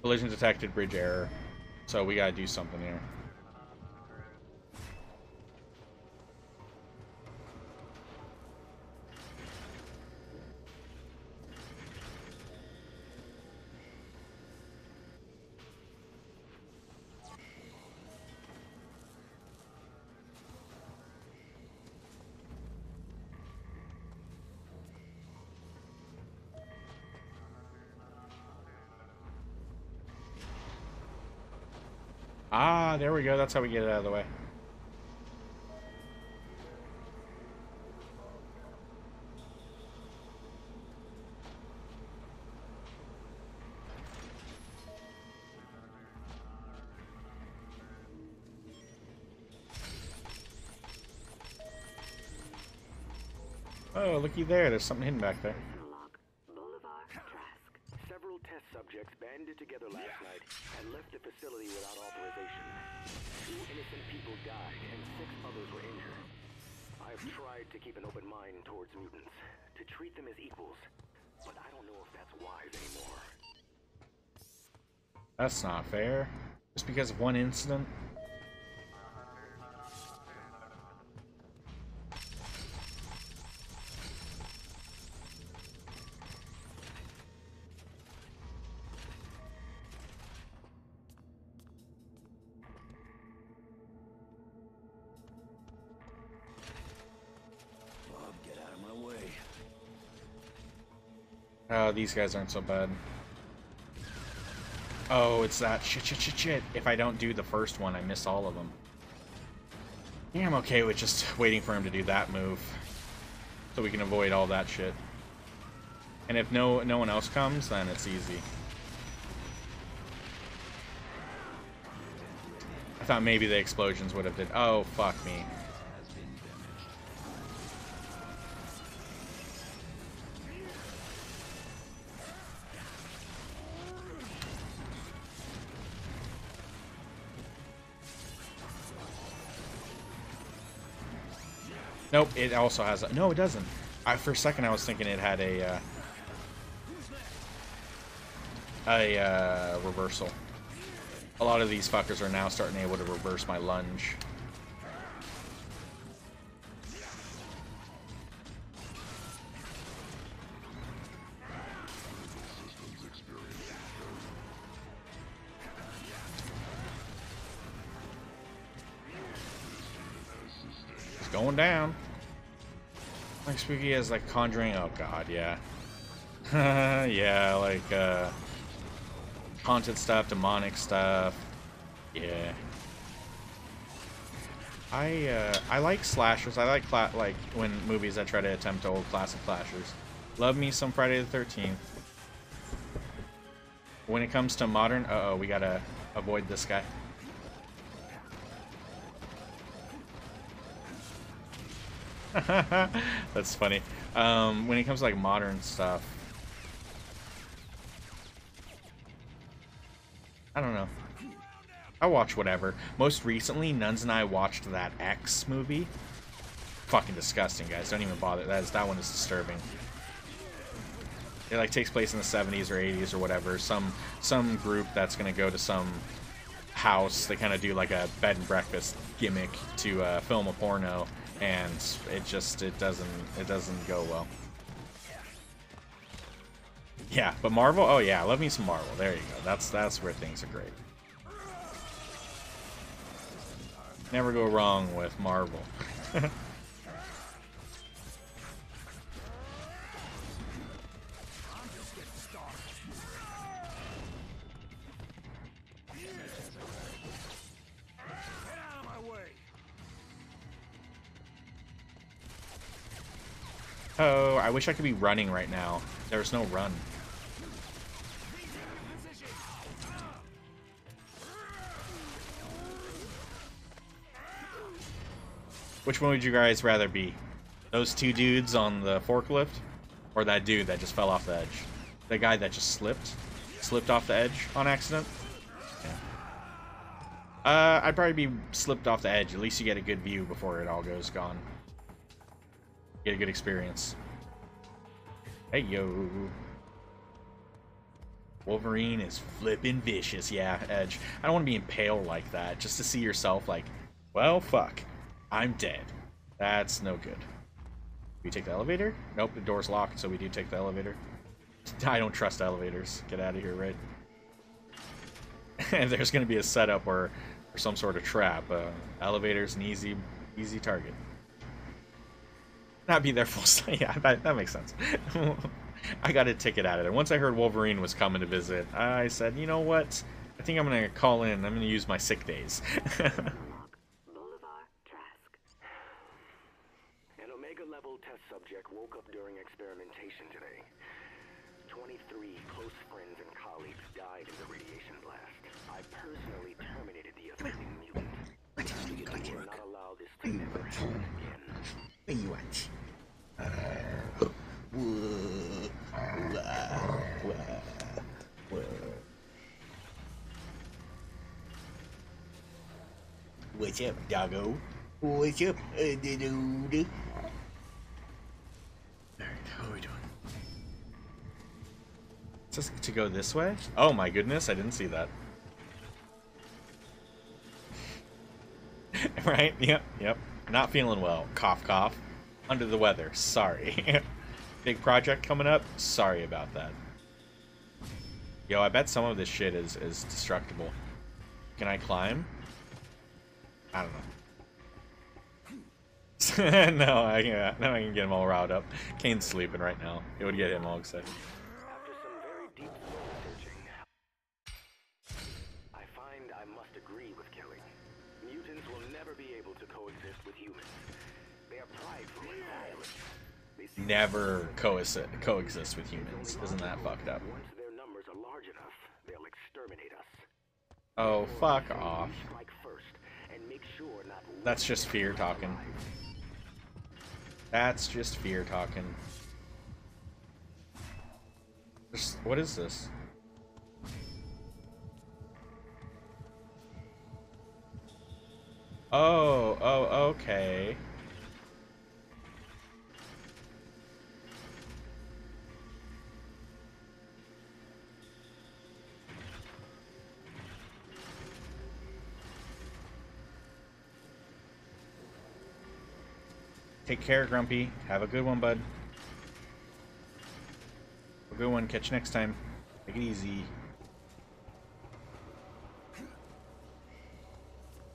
Collision detected, bridge error. So we gotta do something here. Ah, there we go. That's how we get it out of the way. Oh, looky there. There's something hidden back there. Several test subjects banded together last night and left the facility without authorization. 2 innocent people died and 6 others were injured. I've tried to keep an open mind towards mutants, to treat them as equals, but I don't know if that's wise anymore. That's not fair. Just because of one incident? Oh, these guys aren't so bad. Oh, it's that shit. If I don't do the first one, I miss all of them. Yeah, I'm okay with just waiting for him to do that move. So we can avoid all that shit. And if no one else comes, then it's easy. I thought maybe the explosions would have did. Oh, fuck me. Nope, it also has a... No, it doesn't. For a second, I was thinking it had a reversal. A lot of these fuckers are now starting able to reverse my lunge. It's going down. Like Spooky has like conjuring. Oh god, yeah. Yeah, like haunted stuff, demonic stuff. Yeah. I like slashers. I like when movies that try to attempt old classic slashers. Love me some Friday the 13th. When it comes to modern, uh-oh, we gotta avoid this guy. That's funny. When it comes to like modern stuff, I don't know. I watch whatever. Most recently, Nuns and I watched that X movie. Fucking disgusting, guys. Don't even bother. That one is disturbing. It like takes place in the 70s or 80s or whatever. Some group that's gonna go to some house. They kind of do like a bed and breakfast gimmick to film a porno. And it doesn't go well. Yeah, but Marvel, oh yeah, I love me some Marvel. There you go. That's where things are great. Never go wrong with Marvel. Oh, I wish I could be running right now. There's no run. Which one would you guys rather be? Those two dudes on the forklift? Or that dude that just fell off the edge? The guy that just slipped off the edge on accident? Yeah. I'd probably be slipped off the edge. At least you get a good view before it all goes gone. Get a good experience. Hey, yo. Wolverine is flippin' vicious. Yeah, Edge. I don't want to be impaled like that. Just to see yourself like, well, fuck. I'm dead. That's no good. We take the elevator? Nope, the door's locked, so we do take the elevator. I don't trust elevators. Get out of here, right? And there's going to be a setup or some sort of trap. Elevator's an easy target. Not be there full time. Yeah, that makes sense. I got a ticket out of there. Once I heard Wolverine was coming to visit, I said, you know what? I think I'm going to call in. I'm going to use my sick days. An Omega-level test subject woke up during experimentation today. 23 close friends and colleagues died in the radiation blast. I personally terminated the offending mutant. I will not allow this to never happen again. What's up, doggo? What's up, dude? Alright, how are we doing? Just to go this way? Oh my goodness, I didn't see that. Right? Yep. Not feeling well. Cough, cough. Under the weather. Sorry. Big project coming up? Sorry about that. Yo, I bet some of this shit is destructible. Can I climb? I don't know. No, I can get him all riled up. Kane's sleeping right now. It would get him all excited. After some very deep soul searching, I find I must agree with Kelly. Mutants will never be able to coexist with humans. They are prideful and violent. Never coexist with humans. Isn't that fucked up? Once their numbers are large enough, they'll exterminate us. Oh, fuck off. Strike first and make sure not one That's just fear talking. That's just fear talking. What is this? Oh, okay. Take care, Grumpy. Have a good one, bud. Have a good one. Catch you next time. Take it easy.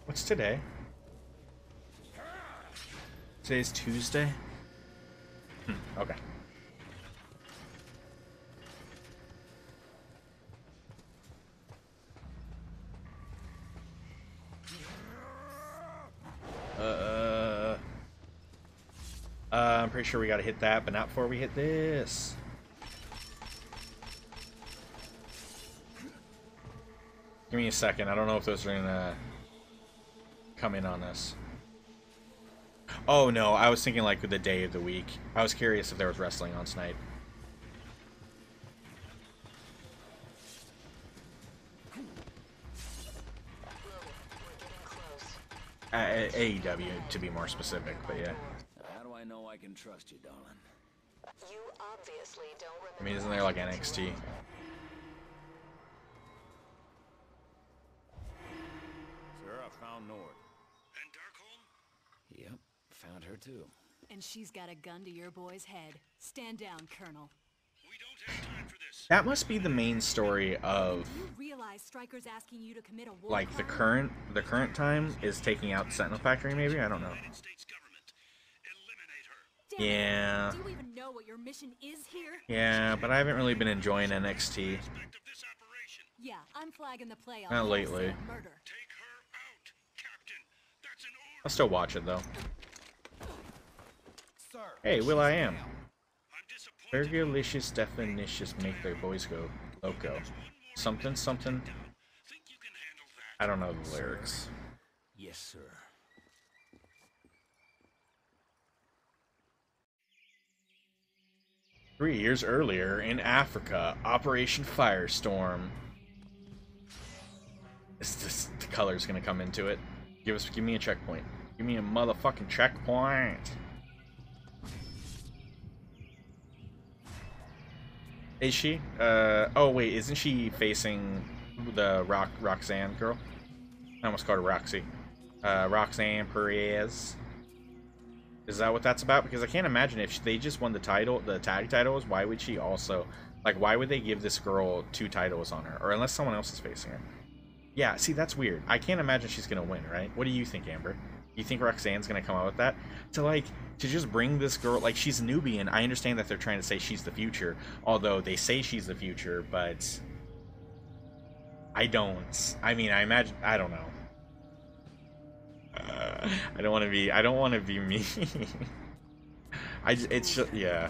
What's today? Today's Tuesday? Okay. I'm pretty sure we gotta hit that, but not before we hit this. Give me a second. I don't know if those are gonna come in on us. Oh no, I was thinking like the day of the week. I was curious if there was wrestling on tonight. AEW to be more specific, but yeah. How do I know I can trust you, darling? You obviously don't remember. I mean, isn't there like NXT? Sir, I found Nord. And Darkholme? Yep, found her too. And she's got a gun to your boy's head. Stand down, Colonel. We don't have time for this. That must be the main story of Do you realize Stryker's asking you to commit a war like the crime? current time is taking out the Sentinel Factory, maybe? I don't know. United States government. Eliminate her. Damn it. Yeah. Do you even know what your mission is here? Yeah, but I haven't really been enjoying NXT. Aspect of this operation. Yeah, I'm flagging the play on Not lately. wholesale murder. Take her out, Captain. That's an order. I'll still watch it though. Sir. Hey, Will I Am. I'm disappointed. Fergalicious definitions make their boys go loco. Something, something. Think you can handle that? I don't know the lyrics. Yes, sir. 3 years earlier in Africa, Operation Firestorm. Is this the color's gonna come into it. Give me a checkpoint. Give me a motherfucking checkpoint. Is she? Oh wait, isn't she facing the Roxanne girl? I almost called her Roxy. Roxanne Perez. Is that what that's about? Because I can't imagine if they just won the title, the tag titles, why would she also, like, why would they give this girl 2 titles on her? Or unless someone else is facing her. Yeah, see, that's weird. I can't imagine she's gonna win, right? What do you think, Amber? You think Roxanne's gonna come out with that? To just bring this girl, like, she's Nubian. I understand that they're trying to say she's the future, although they say she's the future, but I don't. I mean, I imagine, I don't know. I don't want to be me. It's just, yeah.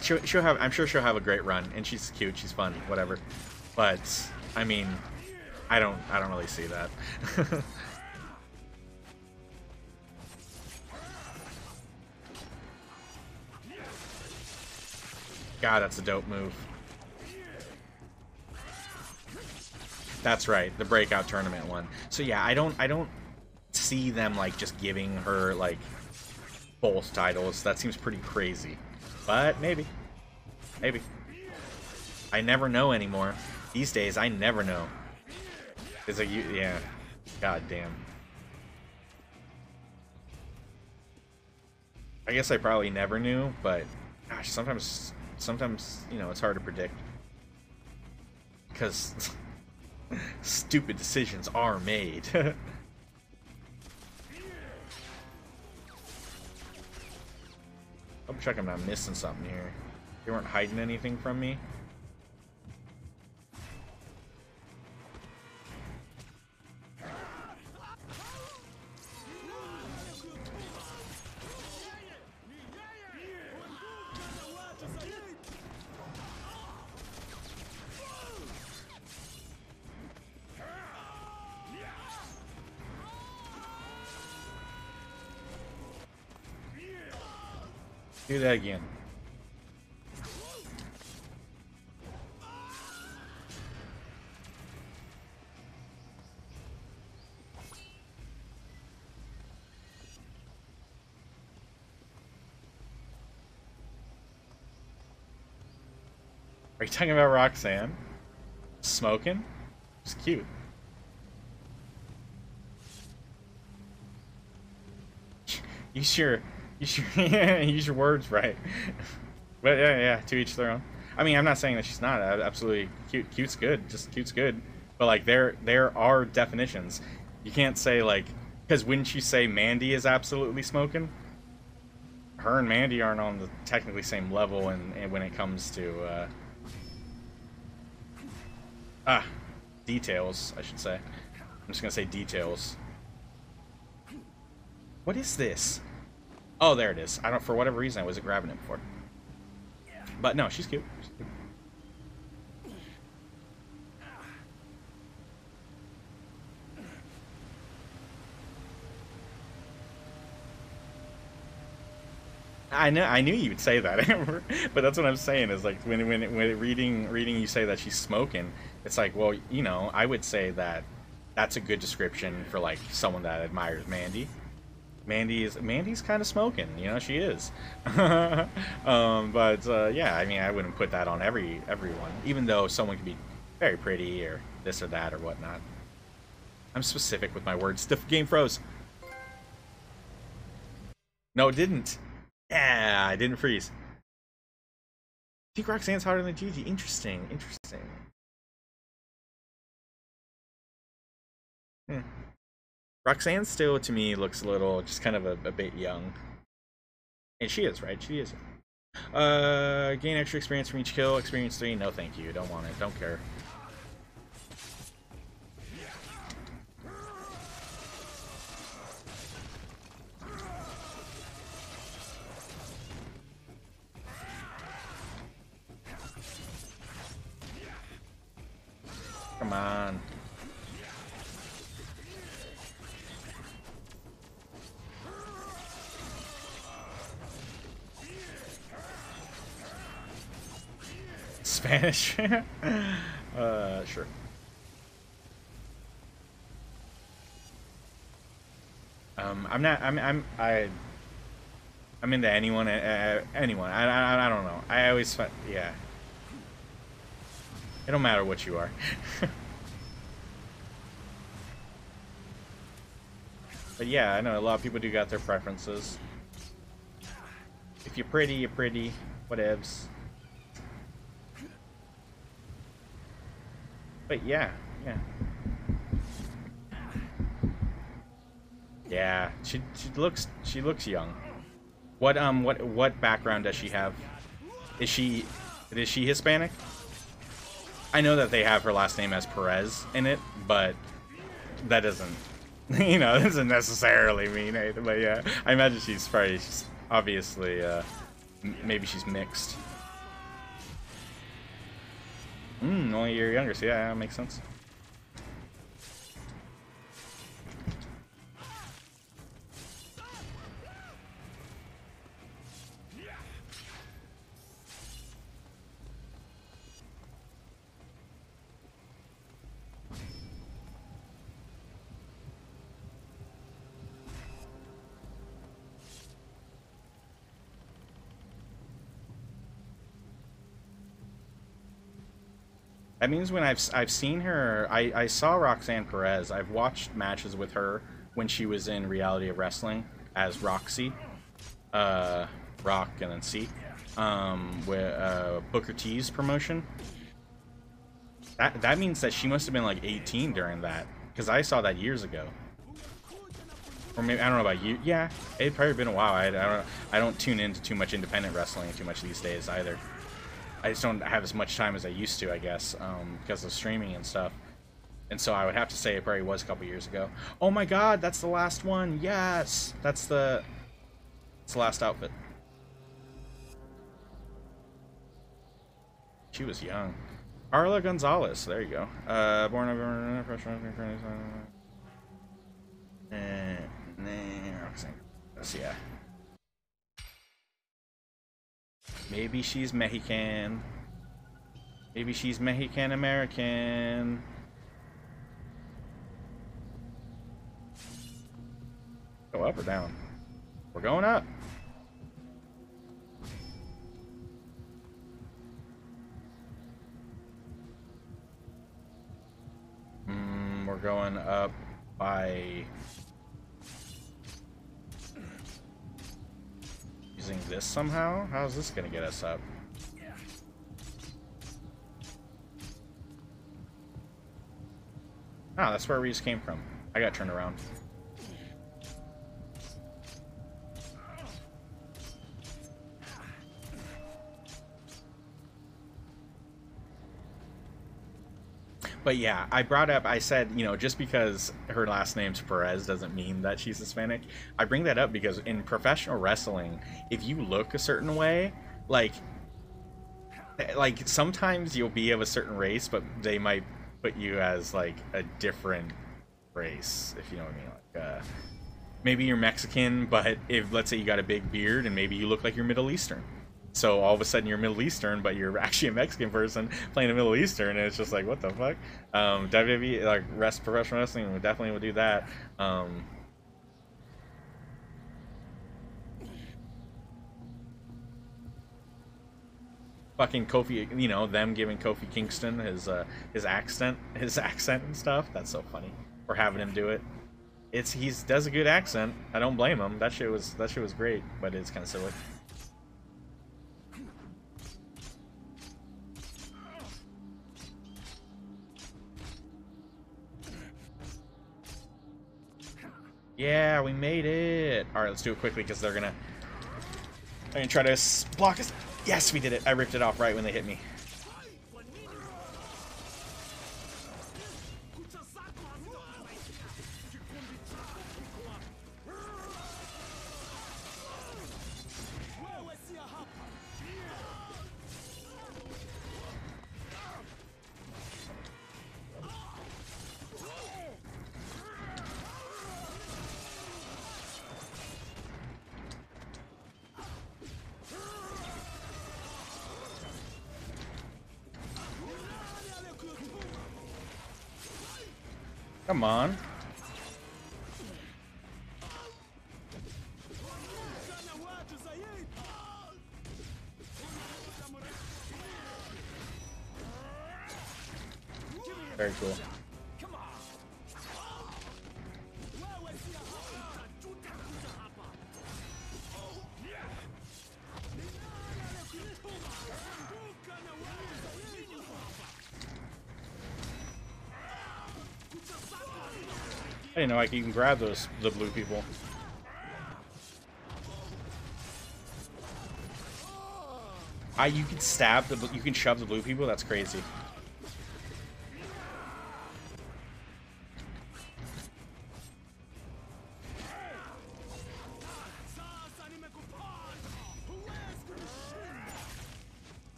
She'll have, I'm sure she'll have a great run, and she's cute, she's fun, whatever. But I mean, I don't really see that. God, that's a dope move. That's right, the breakout tournament one. So yeah, I don't see them like just giving her like both titles. That seems pretty crazy. But maybe. Maybe. I never know anymore. These days, I never know. It's like, yeah. God damn. I guess I probably never knew, but gosh, sometimes, you know, it's hard to predict. Because stupid decisions are made. Double check I'm not missing something here. They weren't hiding anything from me. Do that again. Are you talking about Roxanne? Smoking? It's cute. Use your use your words right. But yeah, to each their own. I mean, I'm not saying that she's not absolutely cute. Cute's good, just cute's good. But like, there are definitions. You can't say like, because wouldn't you say Mandy is absolutely smoking? Her and Mandy aren't on the technically same level, and when it comes to details, I should say. I'm just gonna say details. What is this? Oh, there it is. I don't, for whatever reason, I wasn't grabbing it before. But no, she's cute. She's cute. I knew you would say that, Amber. But that's what I'm saying is like when reading you say that she's smoking, it's like, well, you know, I would say that that's a good description for like someone that admires Mandy. Mandy's kind of smoking, you know, she is. Yeah, I mean, I wouldn't put that on everyone, even though someone could be very pretty or this or that or whatnot. I'm specific with my words. The game froze. No, it didn't. Yeah, I didn't freeze. I think Roxanne's harder than Gigi. Interesting. Roxanne still, to me, looks a little, just kind of a bit young. And she is, right? She is. Gain extra experience from each kill. Experience 3. No, thank you. Don't want it. Don't care. Come on. Spanish. Sure. I'm not. I'm into anyone. Anyone. I don't know. I always. Yeah. It don't matter what you are. But yeah, I know a lot of people do got their preferences. If you're pretty, you're pretty. Whatevs. But yeah, yeah. Yeah, she looks young. What background does she have? Is she Hispanic? I know that they have her last name as Perez in it, but that doesn't, you know, doesn't necessarily mean anything. But yeah, I imagine she's probably obviously maybe she's mixed. Only a year younger, so yeah, that makes sense. That means when I've seen her, I saw Roxanne Perez. I've watched matches with her when she was in Reality of Wrestling as Roxy, Rock and then C, with Booker T's promotion. That means that she must have been like 18 during that, because I saw that years ago. Or maybe, I don't know about you. Yeah, it's probably been a while. I don't tune into too much independent wrestling too much these days either. I just don't have as much time as I used to, I guess, because of streaming and stuff. And so I would have to say it probably was a couple years ago. Oh my god, that's the last one. Yes! That's the last outfit. She was young. Carla Gonzalez, there you go. Born over yeah. Maybe she's Mexican. Maybe she's Mexican American. Go up or down? We're going up. We're going up by using this somehow? How's this gonna get us up? Ah, that's where we just came from. I got turned around. But yeah, I said, you know, just because her last name's Perez doesn't mean that she's Hispanic. I bring that up because in professional wrestling, if you look a certain way, like sometimes you'll be of a certain race, but they might put you as like a different race, if you know what I mean. Like maybe you're Mexican, but if let's say you got a big beard and maybe you look like you're Middle Eastern. So all of a sudden you're Middle Eastern, but you're actually a Mexican person playing a Middle Eastern, and it's just like, what the fuck? WWE, like professional wrestling, we definitely would do that. Fucking Kofi, you know, them giving Kofi Kingston his accent and stuff. That's so funny. Or having him do it. He does a good accent. I don't blame him. That shit was great, but it's kind of silly. Yeah, we made it. All right, let's do it quickly because they're gonna try to block us. Yes, we did it. I ripped it off right when they hit me. Come on. Very cool. I didn't know I can grab the blue people. You can stab you can shove the blue people. That's crazy.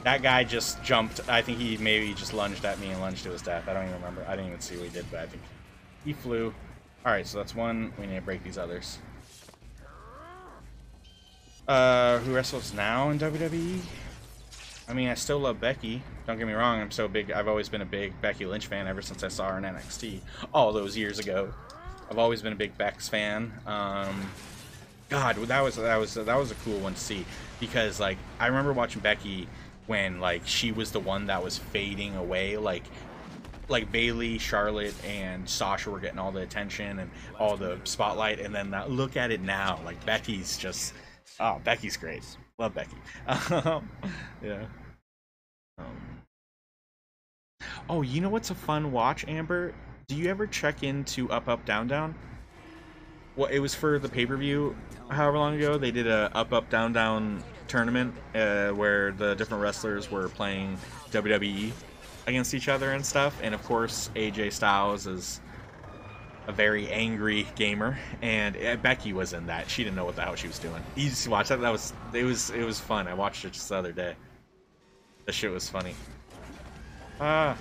That guy just jumped. I think he maybe just lunged at me and lunged to his death. I don't even remember. I didn't even see what he did, but I think he flew. Alright, so that's one. We need to break these others. Who wrestles now in WWE? I mean, I still love Becky. Don't get me wrong. I'm so big. I've always been a big Becky Lynch fan ever since I saw her in NXT all those years ago. I've always been a big Bex fan. God, that was a cool one to see, because like I remember watching Becky when like she was the one that was fading away, like Bayley, Charlotte, and Sasha were getting all the attention and all the spotlight, and then look at it now. Like Becky's just, oh, Becky's great. Love Becky. Yeah. Oh, you know what's a fun watch, Amber? Do you ever check into Up Up Down Down? Well, it was for the pay-per-view however long ago. They did a Up Up Down Down tournament where the different wrestlers were playing WWE against each other and stuff. And of course, AJ Styles is a very angry gamer, and Becky was in that. She didn't know what the hell she was doing. You just watch that. It was fun. I watched it just the other day. The shit was funny. Ah.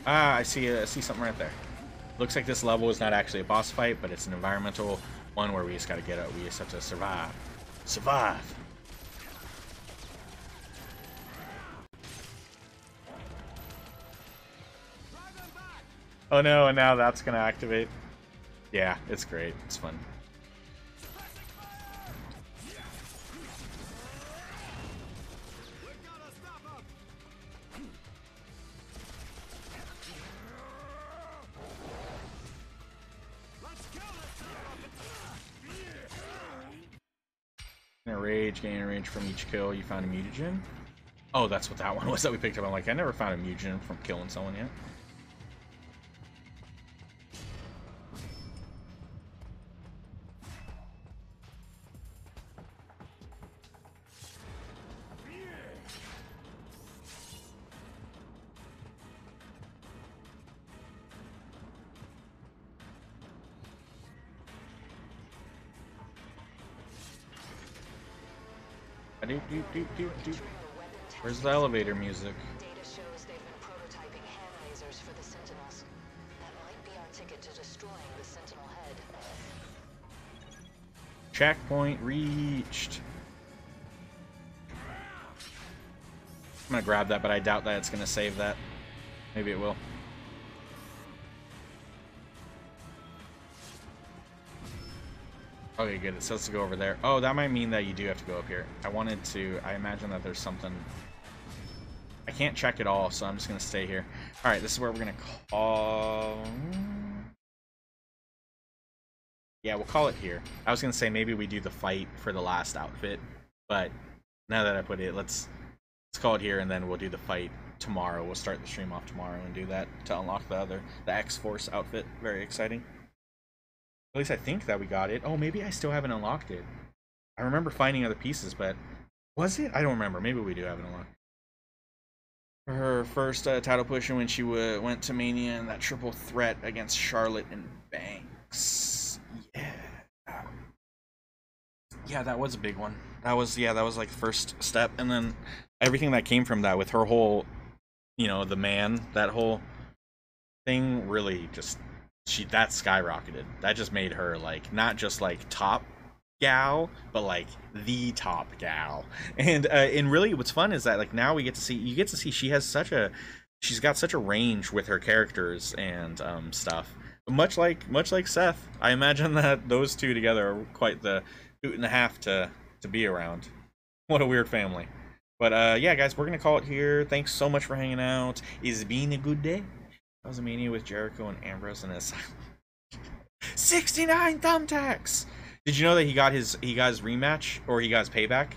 I see something right there. Looks like this level is not actually a boss fight, but it's an environmental one where we just gotta get out. We just have to survive. Survive! Oh no, and now that's gonna activate. Yeah, it's great. It's fun. Gain a rage from each kill. You found a mutagen. Oh, that's what that one was that we picked up. I'm like, I never found a mutagen from killing someone yet. Where's the elevator music? Data shows they've been prototyping hand lasers for the Sentinels. That might be our ticket to destroying the Sentinel head. Checkpoint reached. I'm gonna grab that, but I doubt that it's gonna save that. Maybe it will. Okay, good. It says to go over there. Oh, that might mean that you do have to go up here. I imagine that there's something. I can't check it all, so I'm just going to stay here. Alright, this is where we're going to call. Yeah, we'll call it here. I was going to say maybe we do the fight for the last outfit, but now that I put it, let's call it here, and then we'll do the fight tomorrow. We'll start the stream off tomorrow and do that to unlock the X-Force outfit. Very exciting. At least I think that we got it. Oh, maybe I still haven't unlocked it. I remember finding other pieces, but was it? I don't remember. Maybe we do have it unlocked. Her first title push when she went to Mania and that triple threat against Charlotte and Banks. Yeah. Yeah, that was a big one. That was like the first step, and then everything that came from that with her whole, you know, the man, that whole thing really just that skyrocketed. That just made her like not just like top gal, but like the top gal. And really what's fun is that like now you get to see she's got such a range with her characters and stuff. Much like Seth, I imagine that those two together are quite the hoot and a half to be around. What a weird family. But yeah, guys, we're gonna call it here. Thanks so much for hanging out. It's been a good day. That was a mania with Jericho and Ambrose and his 69 thumbtacks. Did you know that he got his rematch, or he got his payback?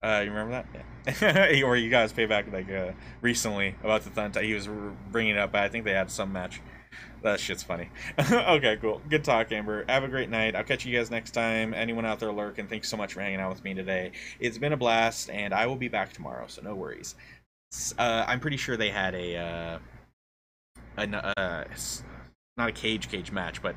You remember that? Yeah. Or he got his payback like recently about the thumbtack. He was bringing it up. I think they had some match. That shit's funny. Okay, cool. Good talk, Amber. Have a great night. I'll catch you guys next time. Anyone out there lurking, thanks so much for hanging out with me today. It's been a blast, and I will be back tomorrow, so no worries. I'm pretty sure they had not a cage match, but